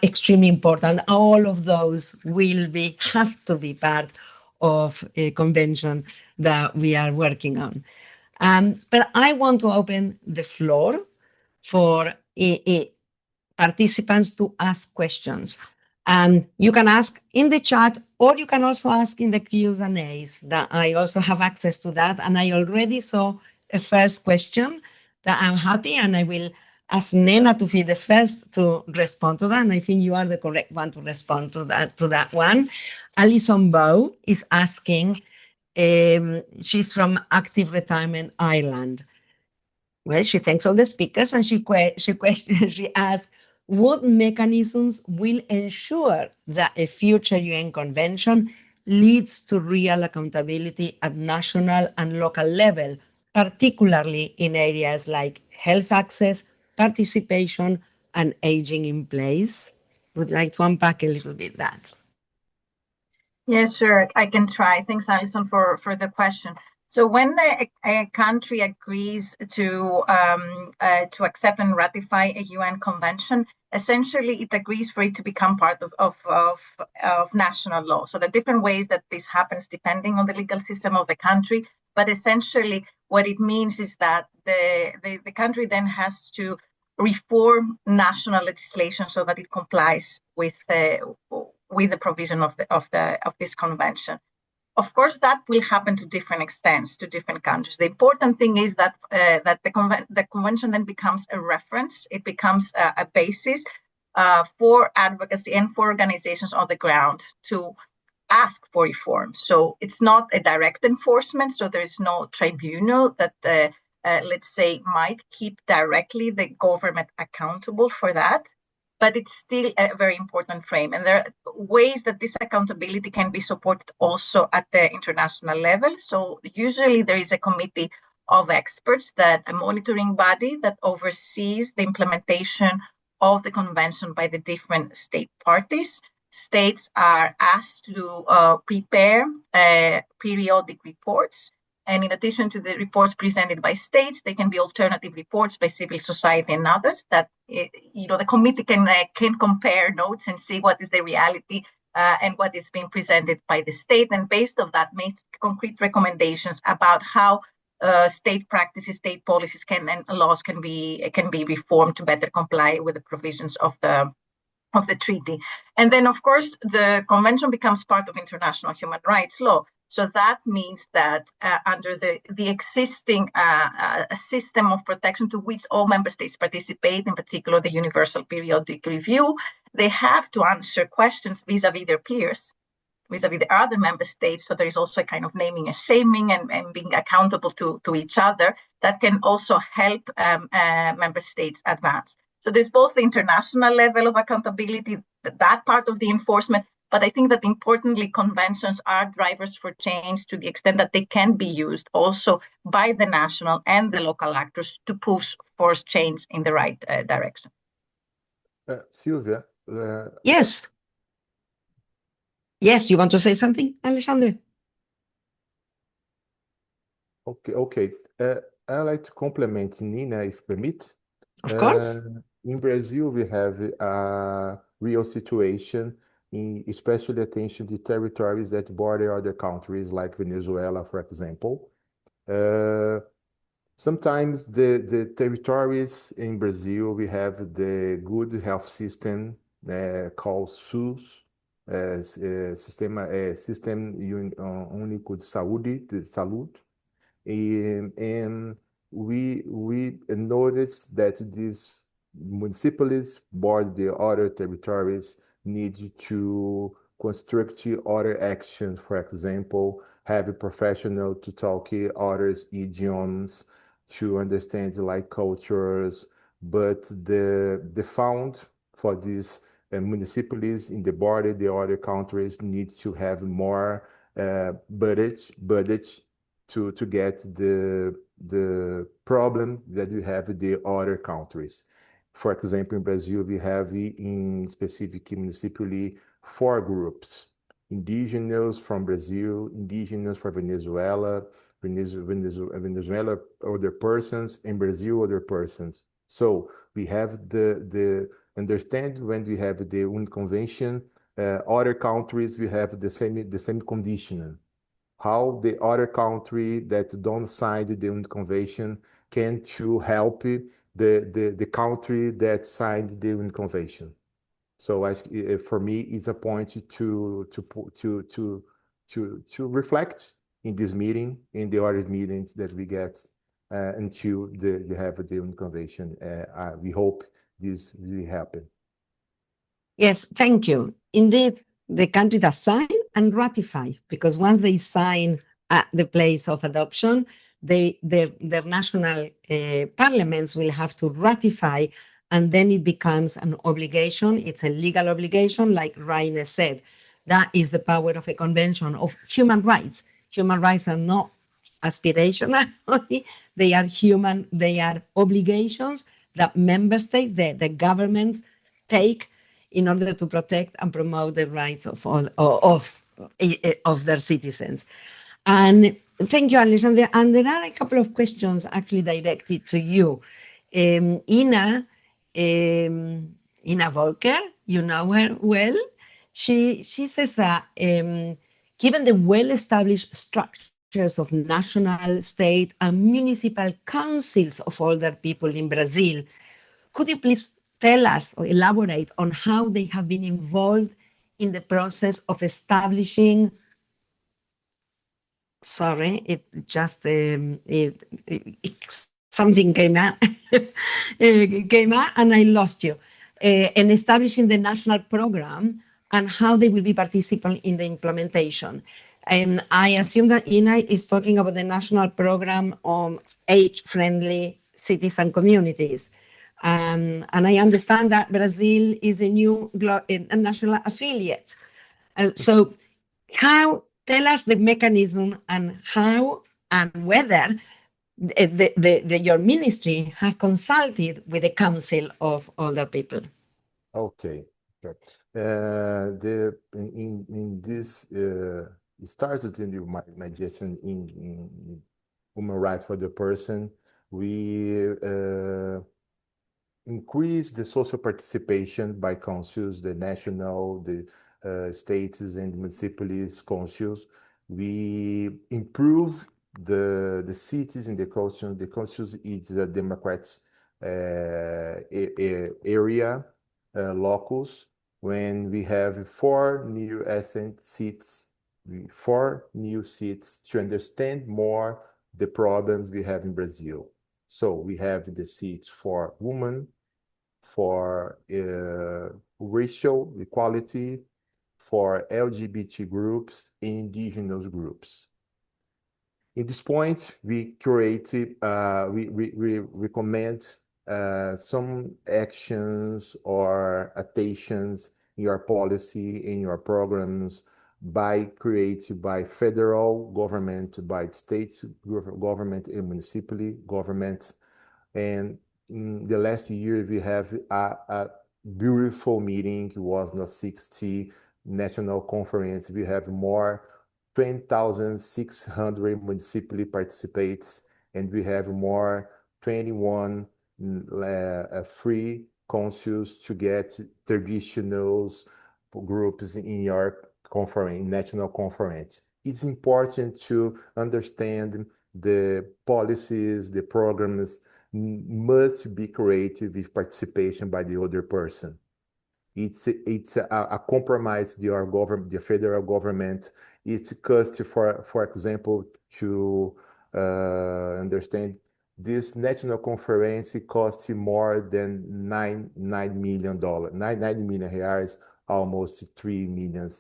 extremely important. All of those have to be part of a convention that we are working on. But I want to open the floor for participants to ask questions. You can ask in the chat, or you can also ask in the Q&As. That I also have access to that, and I already saw a first question that I'm happy, and I will ask Nena to be the first to respond to that, and I think you are the correct one to respond to that one. Alison Bow is asking, she's from Active Retirement Ireland. Well, she thanks all the speakers and she asks, what mechanisms will ensure that a future UN convention leads to real accountability at national and local level, particularly in areas like health access, participation, and aging in place? Would like to unpack a little bit that. Yes, sure. I can try. Thanks, Alison, for the question. So when a country agrees to accept and ratify a UN convention, essentially it agrees for it to become part of national law. So there are different ways that this happens depending on the legal system of the country. But essentially what it means is that the country then has to reform national legislation so that it complies with the provision of this convention. Of course, that will happen to different extents to different countries. The important thing is that the convention then becomes a reference. It becomes a basis for advocacy and for organizations on the ground to ask for reform. So it's not a direct enforcement. So there is no tribunal that let's say might keep directly the government accountable for that. But it's still a very important frame. And there are ways that this accountability can be supported also at the international level. So usually there is a committee of experts, a monitoring body that oversees the implementation of the convention by the different state parties. States are asked to prepare periodic reports. And in addition to the reports presented by states, there can be alternative reports by civil society and others that the committee can compare notes and see what is the reality and what is being presented by the state. And based on that, make concrete recommendations about how state practices, state policies and laws can be reformed to better comply with the provisions of the treaty. And then, of course, the convention becomes part of international human rights law. So that means that under the existing system of protection to which all member states participate, in particular the Universal Periodic Review, they have to answer questions vis-a-vis their peers, vis-a-vis the other member states. So there is also a kind of naming and shaming and being accountable to each other that can also help member states advance. So there's both the international level of accountability, that part of the enforcement, but I think that importantly, conventions are drivers for change to the extent that they can be used also by the national and the local actors to push force change in the right direction. Silvia? Yes. Yes, you want to say something, Alexander? Okay. I'd like to compliment Nina, if permit. Of course. In Brazil, we have a real situation, especially attention to territories that border other countries, like Venezuela, for example. Sometimes the territories in Brazil, we have the good health system called SUS, Sistema Único de Saúde, and we noticed that these municipalities border the other territories need to construct other actions. For example, have a professional to talk other idioms, to understand like cultures, but the fund for these municipalities in the border, the other countries need to have more budget to get the problem that we have in the other countries. For example, in Brazil, we have in specific municipally 4 groups: indigenous from Brazil, indigenous from Venezuela, Venezuela other persons, and Brazil other persons. So we have the understand when we have the UN Convention, other countries we have the same condition. How the other country that don't sign the UN Convention can to help the country that signed the UN Convention. So for me, it's a point to reflect in this meeting, in the other meetings that we get until they have the UN Convention. We hope this will happen. Yes, thank you. Indeed, the country that signed and ratify, because once they sign at the place of adoption, their national parliaments will have to ratify, and then it becomes an obligation. It's a legal obligation, like Rainer said. That is the power of a convention of human rights. Human rights are not aspirational only, they are human, they are obligations that member states, the governments take in order to protect and promote the rights of all of their citizens. And thank you, Alexandria. And there are a couple of questions actually directed to you. Ina Volker, you know her well. She says that given the well-established structures of national, state, and municipal councils of older people in Brazil, could you please tell us or elaborate on how they have been involved in the process of establishing? Sorry, it just something came out, and I lost you. And establishing the national program and how they will be participating in the implementation. And I assume that Ina is talking about the national program on age-friendly cities and communities. And I understand that Brazil is a new a national affiliate. So tell us the mechanism and how and whether your ministry have consulted with the Council of Older People. Okay. In this it started in my gesture in human rights for the person. We increase the social participation by councils, the national, the states and municipalities councils. We improve the cities in the councils. The councils is a democratic area, locus, when we have 4 new seats, 4 new seats to understand more the problems we have in Brazil. So we have the seats for women, for racial equality, for LGBT groups, and indigenous groups. In this point, we created, we recommend some actions or attentions in your policy, in your programs, created by federal government, by state government and municipal government. And in the last year, we have a beautiful meeting. It was the 60th national conference. We have more 20,600 municipally participates, and we have more 21 free councils to get traditionals groups in your conference, national conference. It's important to understand the policies, the programs must be created with participation by the other person. It's a compromise. The federal government. It's cost, for example, to understand this national conference costs more than $9 million, 90 million reais, almost $3 million,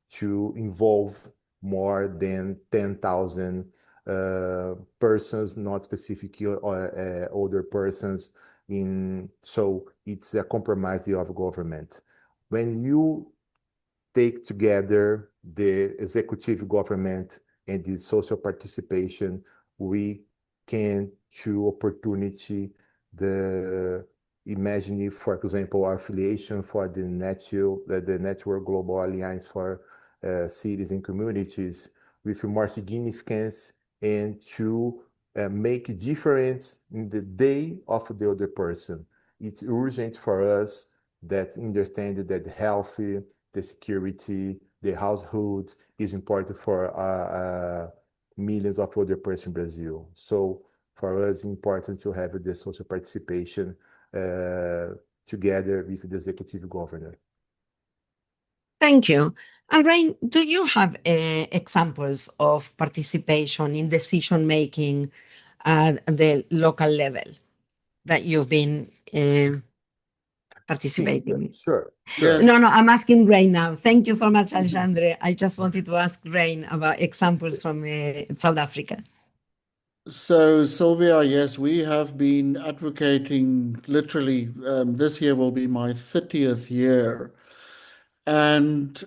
to involve more than 10,000 persons, not specifically older persons. So it's a compromise of government. When you take together the executive government and the social participation, we can choose opportunity. Imagine, for example, our affiliation for the Network Global Alliance for Cities and Communities with more significance and to make a difference in the day of the other person. It's urgent for us that understand that the health, the security, the household is important for millions of other persons in Brazil. So for us, it's important to have the social participation together with the executive governor. Thank you. And Rain, do you have examples of participation in decision-making at the local level that you've been participating. Sure. Yes. No, I'm asking Rain now. Thank you so much, Alexandre. I just wanted to ask Rain about examples from South Africa. So, Sylvia, yes, we have been advocating literally, this year will be my 30th year. And,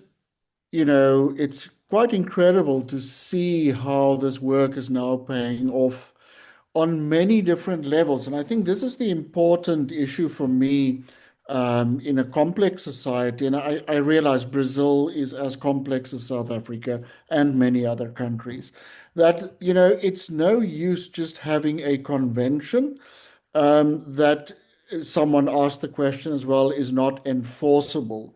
it's quite incredible to see how this work is now paying off on many different levels. And I think this is the important issue for me in a complex society. And I realize Brazil is as complex as South Africa and many other countries. That, it's no use just having a convention that someone asked the question as well is not enforceable.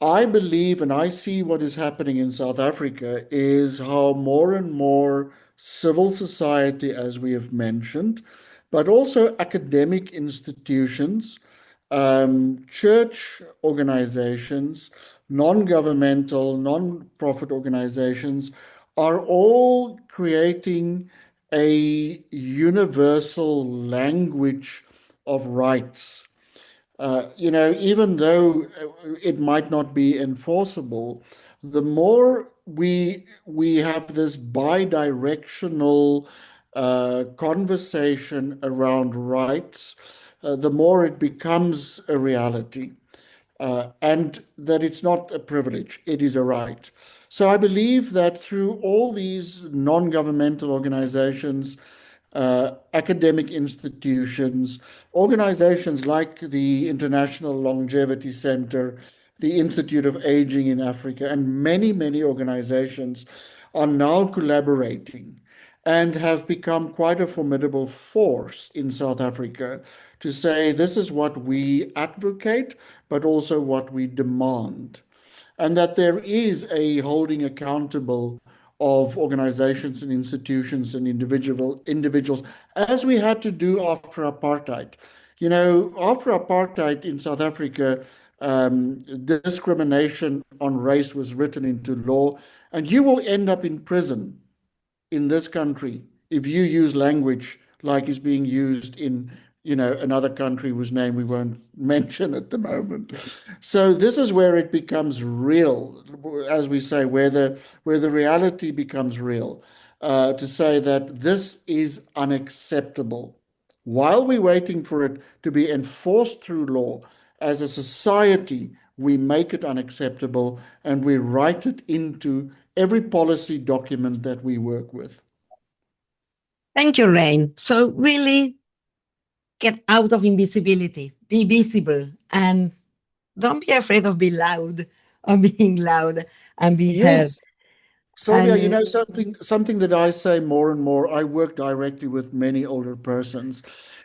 I believe, and I see what is happening in South Africa, is how more and more civil society, as we have mentioned, but also academic institutions, church organizations, non-governmental, non-profit organizations are all creating a universal language of rights. Even though it might not be enforceable, the more we have this bi-directional conversation around rights, the more it becomes a reality, and that it's not a privilege, it is a right. So I believe that through all these non-governmental organizations, academic institutions, organizations like the International Longevity Center, the Institute of Aging in Africa, and many, many organizations are now collaborating and have become quite a formidable force in South Africa to say this is what we advocate, but also what we demand. And that there is a holding accountable of organizations and institutions and individuals, as we had to do after apartheid. After apartheid in South Africa, discrimination on race was written into law, and you will end up in prison in this country if you use language like is being used in another country whose name we won't mention at the moment. So this is where it becomes real, as we say, where the reality becomes real, to say that this is unacceptable. While we're waiting for it to be enforced through law, as a society, we make it unacceptable and we write it into every policy document that we work with. Thank you, Rain. So really get out of invisibility, be visible, and don't be afraid of being loud, and be heard. Yes. Sylvia, And something that I say more and more, I work directly with many older persons,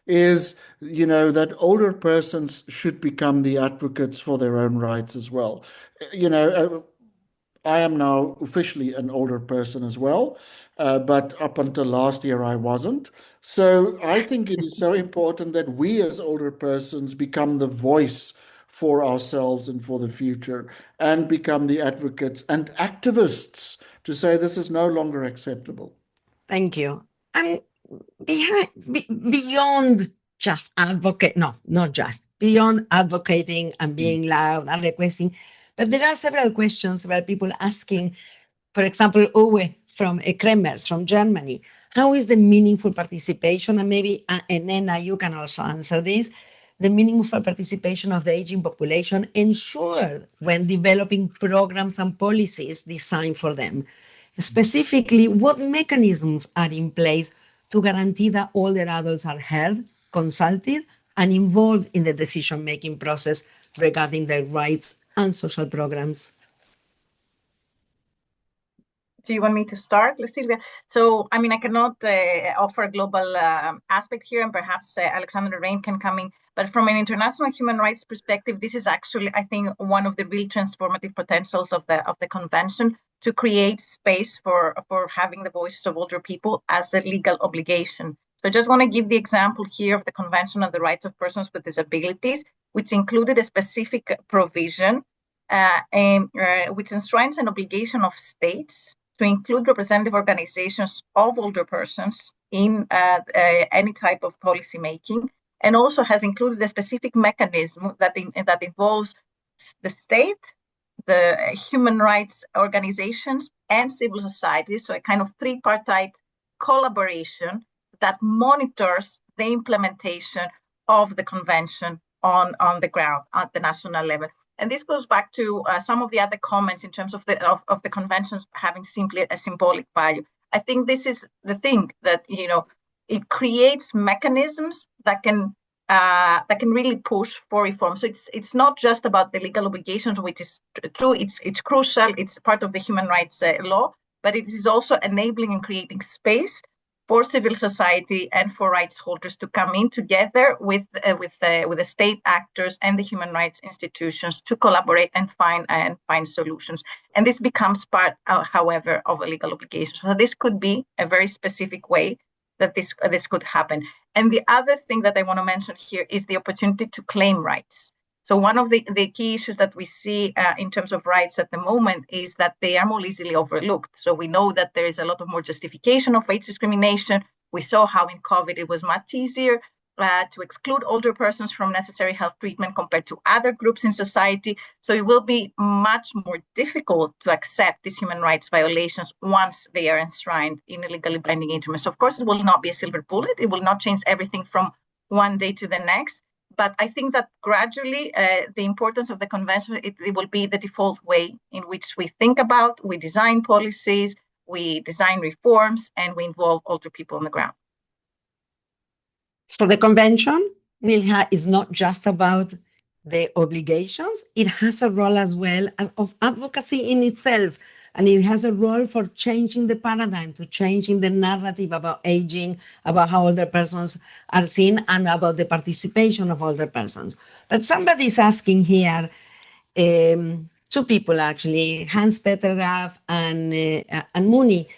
is, that older persons should become the advocates for their own rights as well. I am now officially an older person as well, but up until last year I wasn't. So I think it is so important that we as older persons become the voice for ourselves and for the future, and become the advocates and activists to say this is no longer acceptable. Thank you. And beyond just advocate, no, not just, beyond advocating and being loud and requesting, but there are several questions where people asking, for example, Uwe from Kremers from Germany, how is the meaningful participation, and maybe Enena, you can also answer this, the meaningful participation of the aging population ensured when developing programs and policies designed for them? Specifically, what mechanisms are in place to guarantee that older adults are heard, consulted, and involved in the decision-making process regarding their rights and social programs? Do you want me to start, Silvia? So, I cannot offer a global aspect here, and perhaps Alexandre Rain can come in. But from an international human rights perspective, this is actually, I think, one of the real transformative potentials of the convention, to create space for having the voices of older people as a legal obligation. So I just want to give the example here of the Convention on the Rights of Persons with Disabilities, which included a specific provision which enshrines an obligation of states to include representative organizations of older persons in any type of policy making, and also has included a specific mechanism that involves the state, the human rights organizations, and civil society. So a kind of tripartite collaboration that monitors the implementation of the convention on the ground at the national level. And this goes back to some of the other comments in terms of the conventions having simply a symbolic value. I think this is the thing that, it creates mechanisms that can really push for reform. So it's not just about the legal obligations, which is true. It's crucial. It's part of the human rights law, but it is also enabling and creating space for civil society and for rights holders to come in together with the state actors and the human rights institutions to collaborate and find solutions. And this becomes part, however, of a legal obligation. So this could be a very specific way that this could happen. And the other thing that I want to mention here is the opportunity to claim rights. So one of the key issues that we see in terms of rights at the moment is that they are more easily overlooked. So we know that there is a lot of more justification of age discrimination. We saw how in COVID it was much easier to exclude older persons from necessary health treatment compared to other groups in society. So it will be much more difficult to accept these human rights violations once they are enshrined in a legally binding instrument. So of course, it will not be a silver bullet. It will not change everything from one day to the next. But I think that gradually the importance of the convention, it will be the default way in which we think about, we design policies, we design reforms, and we involve older people on the ground. So the convention is not just about the obligations. It has a role as well as of advocacy in itself. And it has a role for changing the paradigm, to changing the narrative about aging, about how older persons are seen, and about the participation of older persons. But somebody's asking here, two people actually, Hans-Peter Graf and Muni,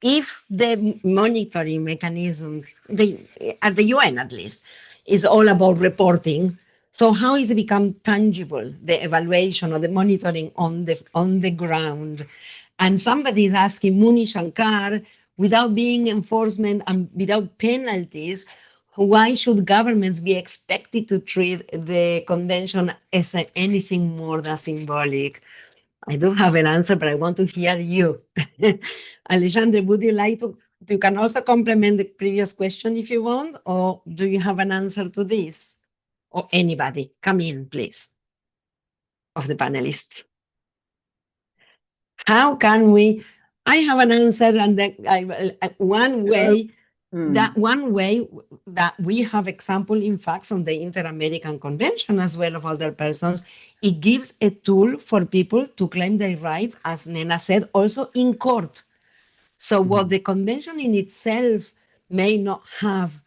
if the monitoring mechanism, at the UN at least, is all about reporting, so how is it become tangible, the evaluation or the monitoring on the ground? And somebody is asking Muni Shankar, without being enforcement and without penalties, why should governments be expected to treat the convention as anything more than symbolic? I don't have an answer, but I want to hear you. Alexandre, would you like to, you can also complement the previous question if you want, or do you have an answer to this? Or anybody, come in, please, of the panelists. How can we, I have an answer, and one way that we have example, in fact, from the Inter-American Convention as well of older persons, it gives a tool for people to claim their rights, as Nena said, also in court. So what the convention in itself may not have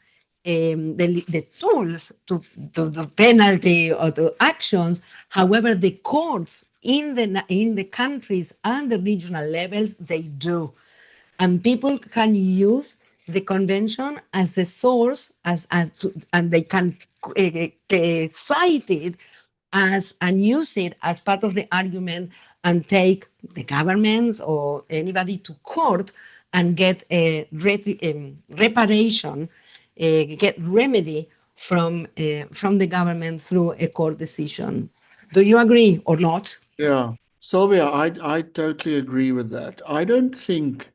the tools to the penalty or to actions, however, the courts in the countries and the regional levels, they do. And people can use the convention as a source, and they can cite it as and use it as part of the argument and take the governments or anybody to court and get a reparation, get remedy from the government through a court decision. Do you agree or not? Yeah, Sylvia, I totally agree with that. I don't think,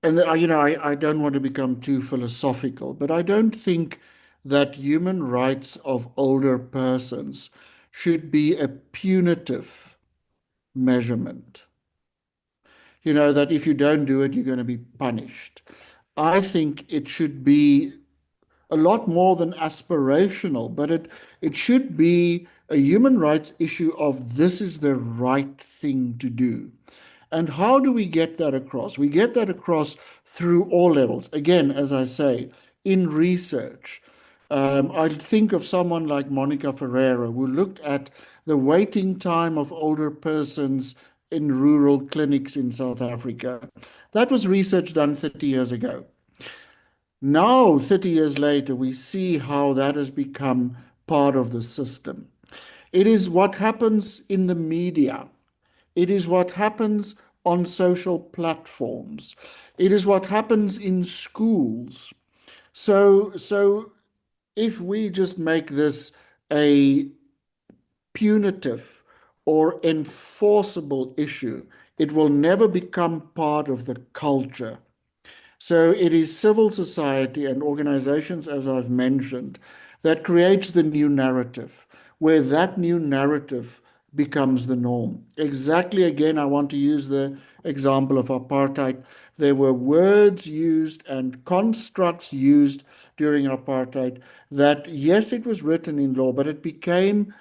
and I don't want to become too philosophical, but I don't think that human rights of older persons should be a punitive measurement. That if you don't do it, you're going to be punished. I think it should be a lot more than aspirational, but it should be a human rights issue of this is the right thing to do. And how do we get that across? We get that across through all levels. Again, as I say, in research. I think of someone like Monica Ferreira, who looked at the waiting time of older persons in rural clinics in South Africa. That was research done 30 years ago. Now, 30 years later, we see how that has become part of the system. It is what happens in the media. It is what happens on social platforms. It is what happens in schools. So if we just make this a punitive or enforceable issue, it will never become part of the culture. So it is civil society and organizations, as I've mentioned, that creates the new narrative, where that new narrative becomes the norm. Exactly, again, I want to use the example of apartheid. There were words used and constructs used during apartheid that, yes, it was written in law, but it became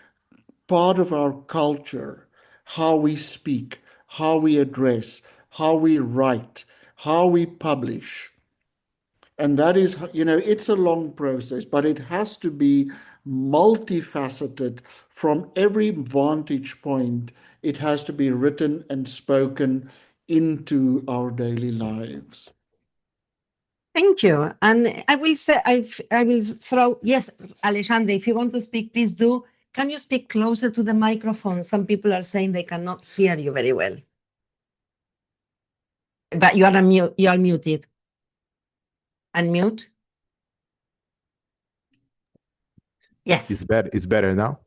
part of our culture, how we speak, how we address, how we write, how we publish. And that is, it's a long process, but it has to be multifaceted from every vantage point. It has to be written and spoken into our daily lives. Thank you. And I will say, I will throw, yes, Alexandre, if you want to speak, please do. Can you speak closer to the microphone? Some people are saying they cannot hear you very well. But you are muted. Unmute. Yes. It's better now?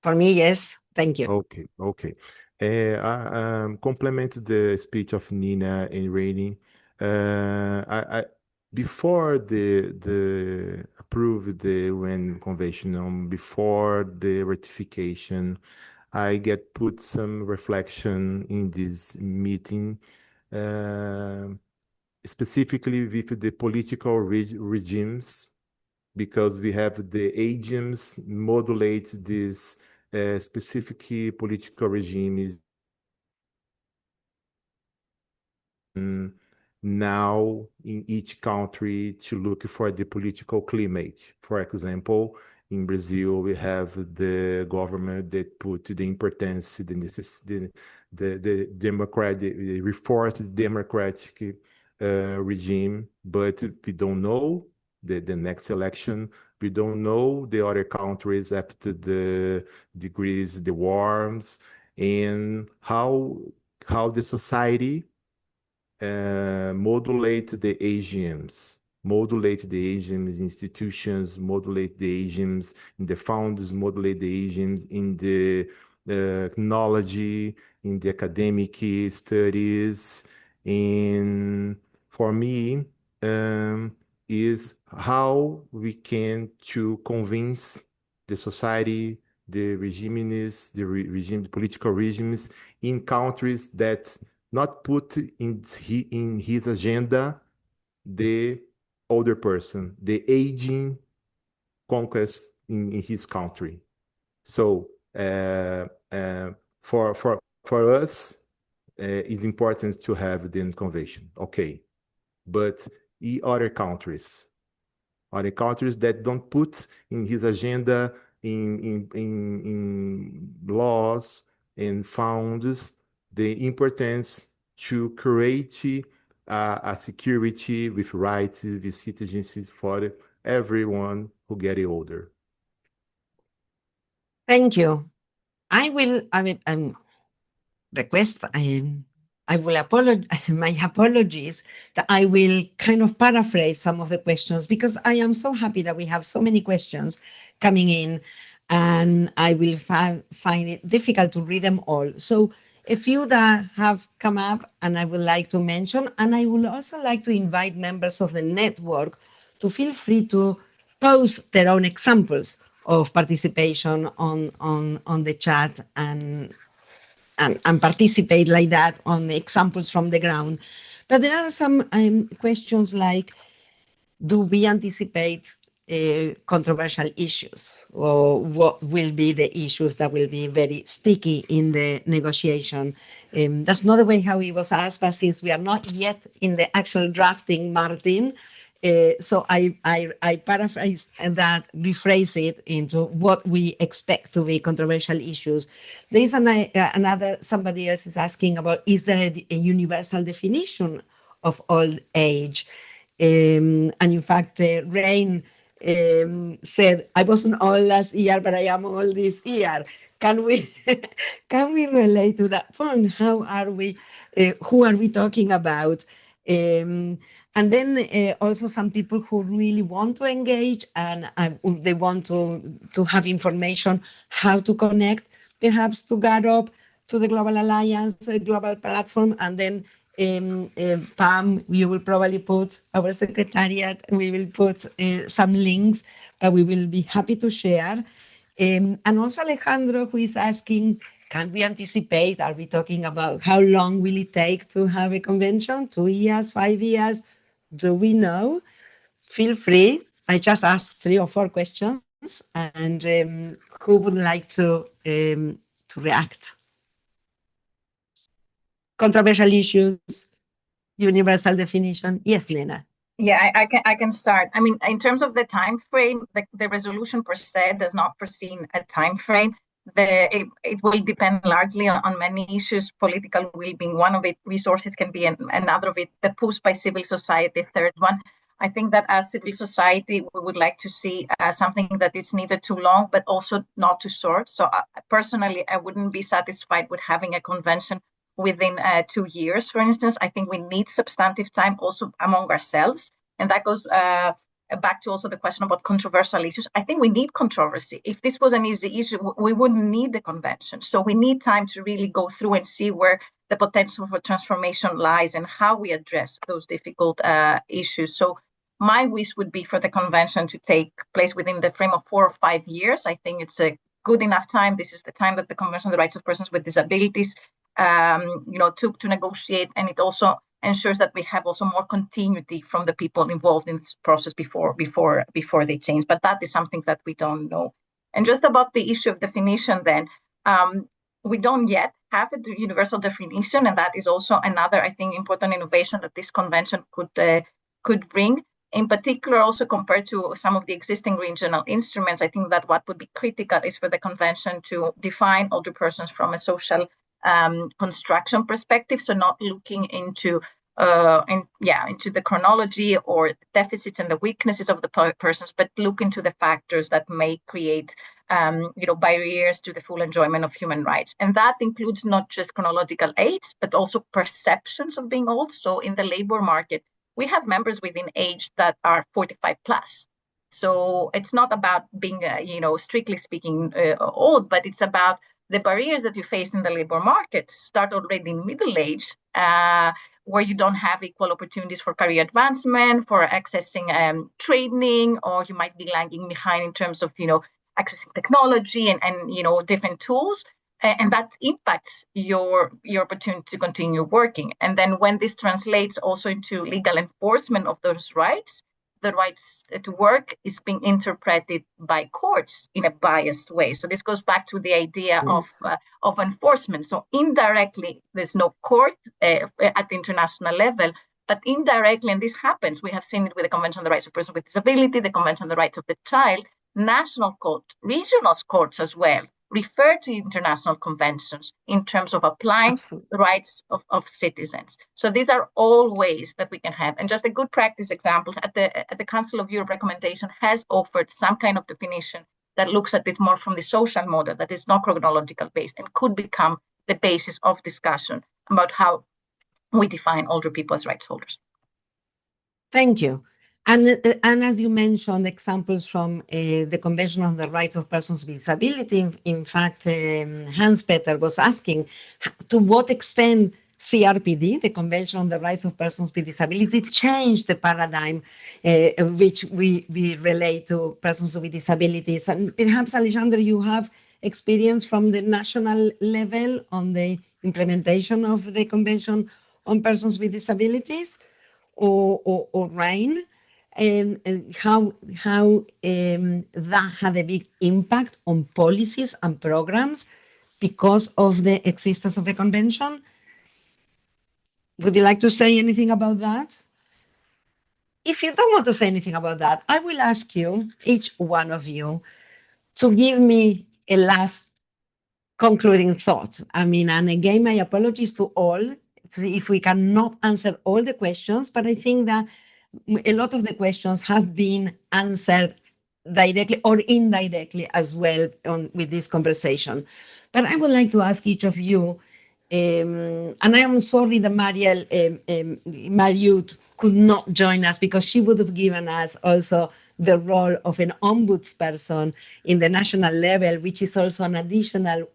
For me, yes. Thank you. Okay. I complement the speech of Nina and Rainy. I before the approved the UN Convention, before the ratification, I get put some reflection in this meeting, specifically with the political regimes, because we have the agents modulate these specific political regimes now in each country to look for the political climate. For example, in Brazil, we have the government that put the importance, the democratic, reinforced democratic regime, but we don't know the next election. We don't know the other countries after the degrees, the wars, and how the society modulate the AGMs, modulate the AGMs institutions, modulate the AGMs in the founders, modulate the AGMs in the knowledge, in the academic studies. And for me, is how we can to convince the society, the regimes, the political regimes in countries that not put in his agenda the older person, the aging conquest in his country. So for us, it's important to have the convention, okay, but in other countries that don't put in his agenda in laws and funds the importance to create a security with rights, with citizenship for everyone who get older. Thank you. I will request, I will apologize, my apologies that I will kind of paraphrase some of the questions, because I am so happy that we have so many questions coming in, and I will find it difficult to read them all. So a few that have come up and I would like to mention, and I would also like to invite members of the network to feel free to post their own examples of participation on the chat and participate like that on examples from the ground. But there are some questions like, do we anticipate controversial issues, or what will be the issues that will be very sticky in the negotiation? That's not the way how it was asked, but since we are not yet in the actual drafting, Martin, so I paraphrase that, rephrase it into what we expect to be controversial issues. There is another, somebody else is asking about, is there a universal definition of old age? And in fact, Rain said, I wasn't old last year, but I am old this year. Can we can we relate to that point? How are we? Who are we talking about? And And then also some people who really want to engage and they want to have information how to connect, perhaps to GAROP, to the Global Alliance, a global platform, and then Pam, you will probably put, our secretariat, we will put some links that we will be happy to share. And also Alejandro, who is asking, can we anticipate, are we talking about how long will it take to have a convention? 2 years, 5 years? Do we know? Feel free. I just asked 3 or 4 questions, and who would like to react? Controversial issues, universal definition. Yes, Lena. Yeah, I can start. I mean, in terms of the time frame, the resolution per se does not foresee a time frame. It will depend largely on many issues, political will being one of it, resources can be another of it, the push by civil society, third one. I think that as civil society, we would like to see something that is neither too long, but also not too short. So personally, I wouldn't be satisfied with having a convention within 2 years, for instance. I think we need substantive time also among ourselves. And that goes back to also the question about controversial issues. I think we need controversy. If this was an easy issue, we wouldn't need the convention. So we need time to really go through and see where the potential for transformation lies and how we address those difficult issues. So my wish would be for the convention to take place within the frame of 4 or 5 years. I think it's a good enough time. This is the time that the Convention on the Rights of Persons with Disabilities took to negotiate, and it also ensures that we have also more continuity from the people involved in this process before they change. But that is something that we don't know. And just about the issue of definition, then we don't yet have a universal definition, and that is also another, I think, important innovation that this convention could bring. In particular, also compared to some of the existing regional instruments, I think that what would be critical is for the convention to define older persons from a social construction perspective. So not looking into the chronology or the deficits and the weaknesses of the persons, but look into the factors that may create barriers to the full enjoyment of human rights. And that includes not just chronological age, but also perceptions of being old. So in the labor market, we have members within age that are 45 plus. So it's not about being, strictly speaking, old, but it's about the barriers that you face in the labor market start already in middle age, where you don't have equal opportunities for career advancement, for accessing training, or you might be lagging behind in terms of, accessing technology and different tools. And that impacts your opportunity to continue working. And then when this translates also into legal enforcement of those rights, the rights to work is being interpreted by courts in a biased way. So this goes back to the idea of enforcement. So indirectly, there's no court at the international level, but indirectly, and this happens, we have seen it with the Convention on the Rights of Persons with Disability, the Convention on the Rights of the Child, national court, regional courts as well, refer to international conventions in terms of applying the rights of citizens. So these are all ways that we can have. And just a good practice example, at the Council of Europe recommendation has offered some kind of definition that looks at it more from the social model, that is not chronological based, and could become the basis of discussion about how we define older people as rights holders. Thank you. And as you mentioned, examples from the Convention on the Rights of Persons with Disability, in fact, Hans-Peter was asking to what extent CRPD, the Convention on the Rights of Persons with Disability, changed the paradigm which we relate to persons with disabilities. And perhaps, Alexander, you have experience from the national level on the implementation of the Convention on Persons with Disabilities, or Ryan, and how that had a big impact on policies and programs because of the existence of the convention. Would you like to say anything about that? If you don't want to say anything about that, I will ask you, each one of you, to give me a last concluding thought. I mean, and again, my apologies to all if we cannot answer all the questions, but I think that a lot of the questions have been answered directly or indirectly as well with this conversation. But I would like to ask each of you And I am sorry that Mariut could not join us, because she would have given us also the role of an ombudsperson in the national level, which is also an additional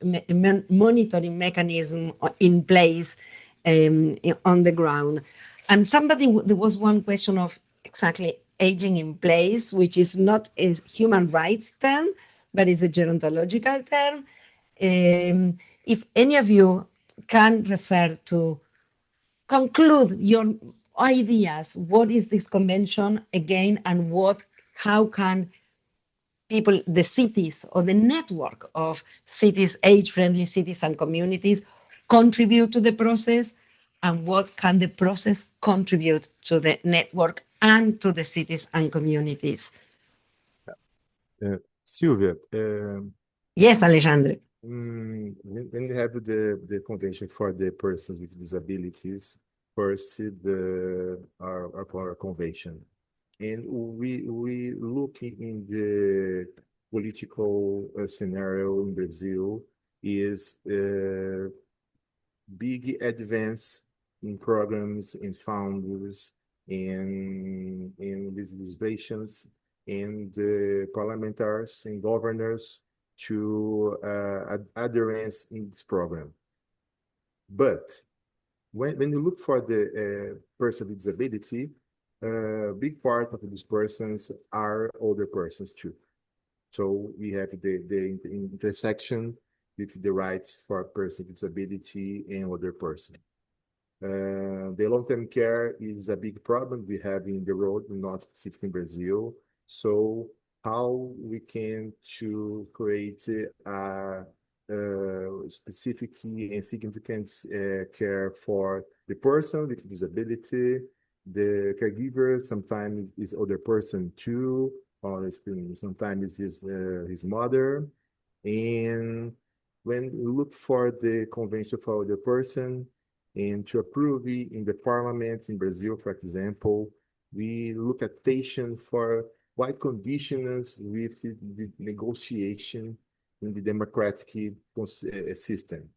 monitoring mechanism in place on the ground. And there was one question of exactly aging in place, which is not a human rights term, but is a gerontological term. If any of you can refer to conclude your ideas, what is this convention again, and how can people, the cities or the network of cities, age-friendly cities and communities, contribute to the process, and what can the process contribute to the network and to the cities and communities? Silvia, Yes, Alexandre. when we have the convention for the persons with disabilities, first our convention, and we look in the political scenario in Brazil is big advance in programs, in funds, in legislations, and parliamentarians and governors to adherence in this program. But when you look for the person with disability, a big part of these persons are older persons too. So we have the intersection with the rights for person with disability and older person. The long-term care is a big problem we have in the road, not specifically in Brazil. So how we can to create a specific and significant care for the person with disability, the caregiver sometimes is other person too, or sometimes is his mother. And when we look for the convention for the person and to approve it in the parliament in Brazil, for example, we look at patient for what conditions with the negotiation in the democratic system.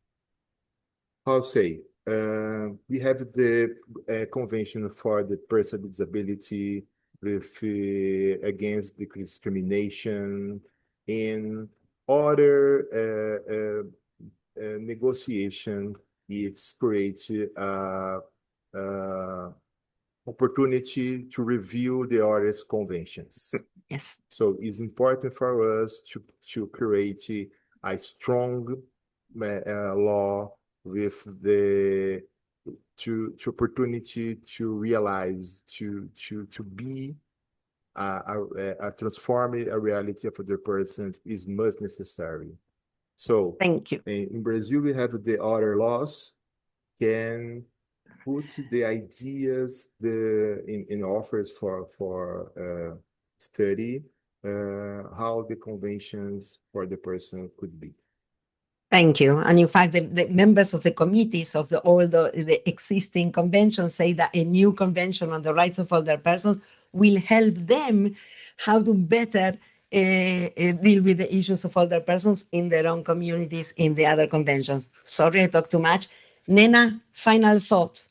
I'll say, we have the convention for the person with disability with against the discrimination and other negotiation. It's create opportunity to review the other conventions. Yes. So it's important for us to create a strong law with the opportunity to realize to be a transform a reality of the person is most necessary. So thank you. In Brazil we have the other laws can put the ideas in offers for study how the conventions for the person could be. Thank you. And in fact, the members of the committees of all the existing conventions say that a new convention on the rights of older persons will help them how to better deal with the issues of older persons in their own communities in the other conventions. Sorry, I talked too much. Nena, final thought.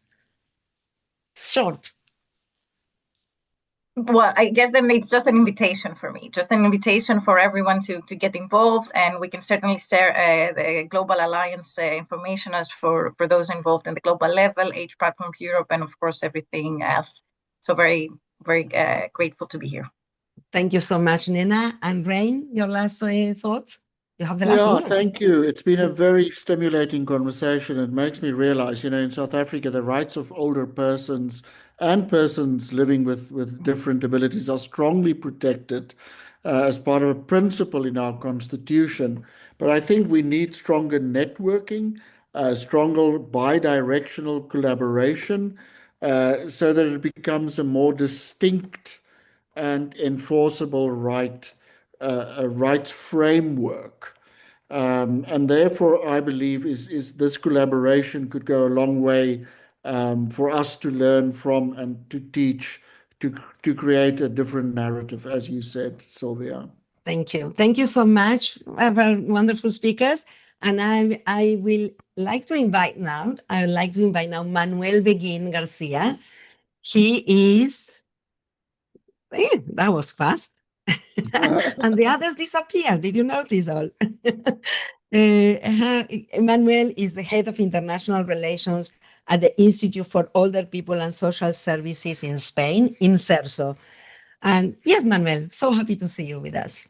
Short. Well, I guess then it's just an invitation for me, just an invitation for everyone to get involved, and we can certainly share the Global Alliance information as for those involved in the global level, Age Platform Europe, and of course everything else. So very, very grateful to be here. Thank you so much, Nena. And Rain, your last thought? You have the last word. Thank you. It's been a very stimulating conversation. It makes me realize, in South Africa, the rights of older persons and persons living with different abilities are strongly protected as part of a principle in our constitution. But I think we need stronger networking, stronger bi-directional collaboration, so that it becomes a more distinct and enforceable rights framework. And therefore, I believe is this collaboration could go a long way for us to learn from and to teach, to create a different narrative, as you said, Sylvia. Thank you. Thank you so much, wonderful speakers. And I will like to invite now, I would like to invite now Manuel Beguin Garcia. He is, that was fast. And the others disappeared. Did you notice all? Emmanuel is the head of international relations at the Institute for Older People and Social Services in Spain, INSERSO. And yes, Manuel, so happy to see you with us.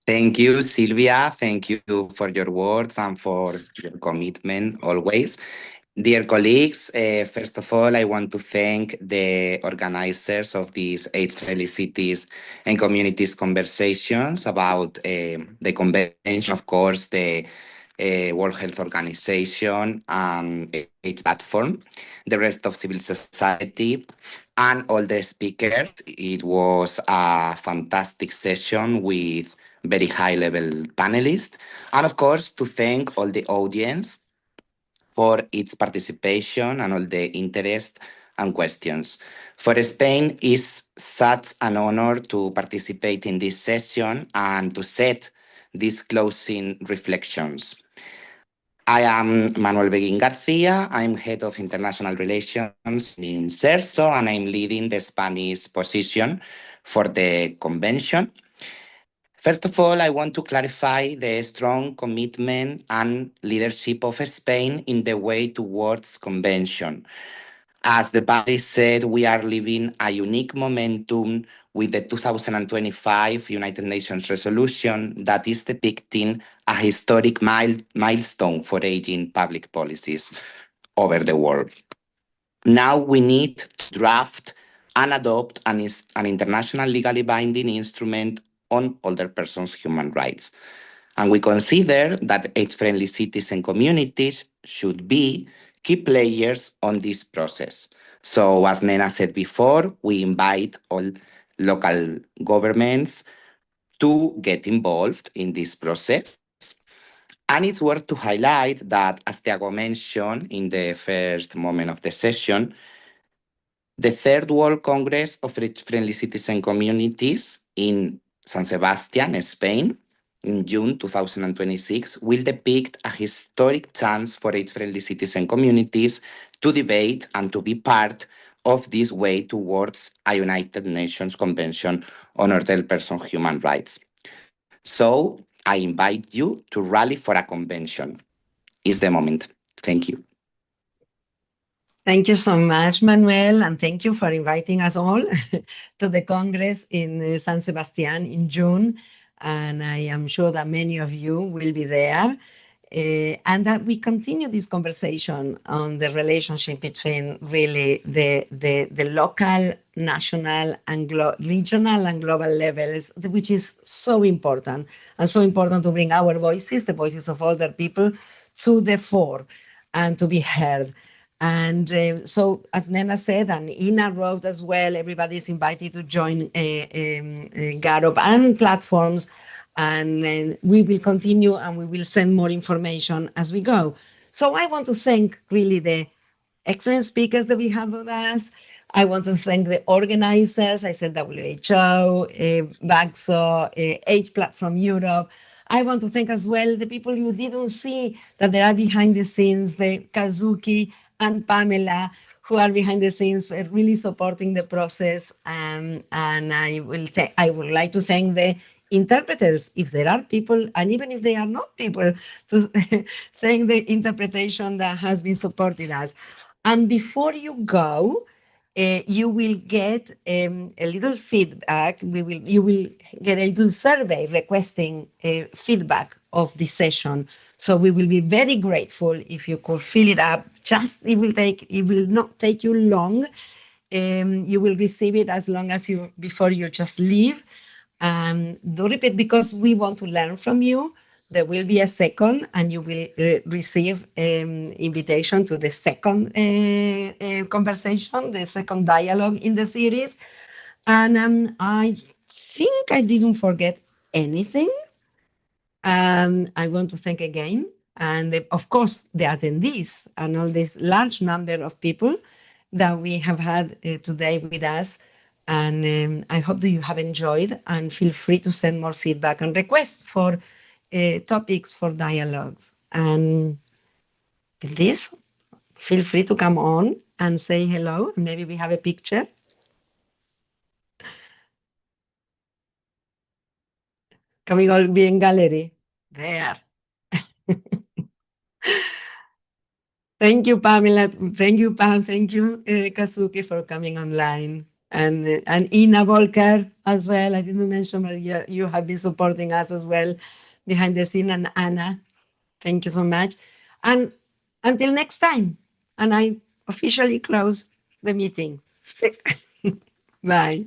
Thank you, Silvia. Thank you for your words and for your commitment always. Dear colleagues, first of all, I want to thank the organizers of these age-friendly cities and communities conversations about the convention, of course, the World Health Organization and its platform, the rest of civil society, and all the speakers. It was a fantastic session with very high-level panelists, and of course, to thank all the audience for its participation and all the interest and questions. For Spain, it's such an honor to participate in this session and to set these closing reflections. I am Manuel Beguin Garcia. I'm head of international relations in CERSO, and I'm leading the Spanish position for the convention. First of all, I want to clarify the strong commitment and leadership of Spain in the way towards convention. As the panelists said, we are living a unique momentum with the 2025 United Nations resolution that is depicting a historic milestone for aging public policies over the world. Now we need to draft and adopt an international legally binding instrument on older persons' human rights. And we consider that age-friendly cities and communities should be key players on this process. So, as Nena said before, we invite all local governments to get involved in this process. And it's worth to highlight that, as Tiago mentioned in the first moment of the session, the Third World Congress of Age-Friendly Cities and Communities in San Sebastian, Spain, in June 2026, will depict a historic chance for age-friendly cities and communities to debate and to be part of this way towards a United Nations Convention on Older Persons' Human Rights. So I invite you to rally for a convention. It's the moment. Thank you. Thank you so much, Manuel, and thank you for inviting us all to the Congress in San Sebastian in June. And I am sure that many of you will be there. And that we continue this conversation on the relationship between really the local, national, and regional and global levels, which is so important, and so important to bring our voices, the voices of older people, to the fore and to be heard. And so, as Nena said, and Ina wrote as well, everybody is invited to join GAROP and platforms. And we will continue and we will send more information as we go. So I want to thank really the excellent speakers that we have with us. I want to thank the organizers. I said WHO, VAXO, Age Platform Europe. I want to thank as well the people you didn't see that they are behind the scenes, the Kazuki and Pamela, who are behind the scenes really supporting the process. And I would like to thank the interpreters, if there are people, and even if they are not people, to thank the interpretation that has been supporting us. And before you go, you will get a little feedback. You will get a little survey requesting feedback of the session. So we will be very grateful if you could fill it up. It will not take you long. You will receive it as long as before you just leave. And do repeat, because we want to learn from you. There will be a second, and you will receive invitation to the second conversation, the second dialogue in the series. And I think I didn't forget anything. I want to thank again, and of course, the attendees and all this large number of people that we have had today with us. And I hope that you have enjoyed, and feel free to send more feedback and requests for topics for dialogues. And with this, feel free to come on and say hello. Maybe we have a picture. Can we all be in gallery? There. Thank you, Pamela. Thank you, Pam. Thank you, Kazuki, for coming online. And Ina Volker as well. I didn't mention, but you have been supporting us as well behind the scene. And Anna, thank you so much. And until next time. And I officially close the meeting. Bye.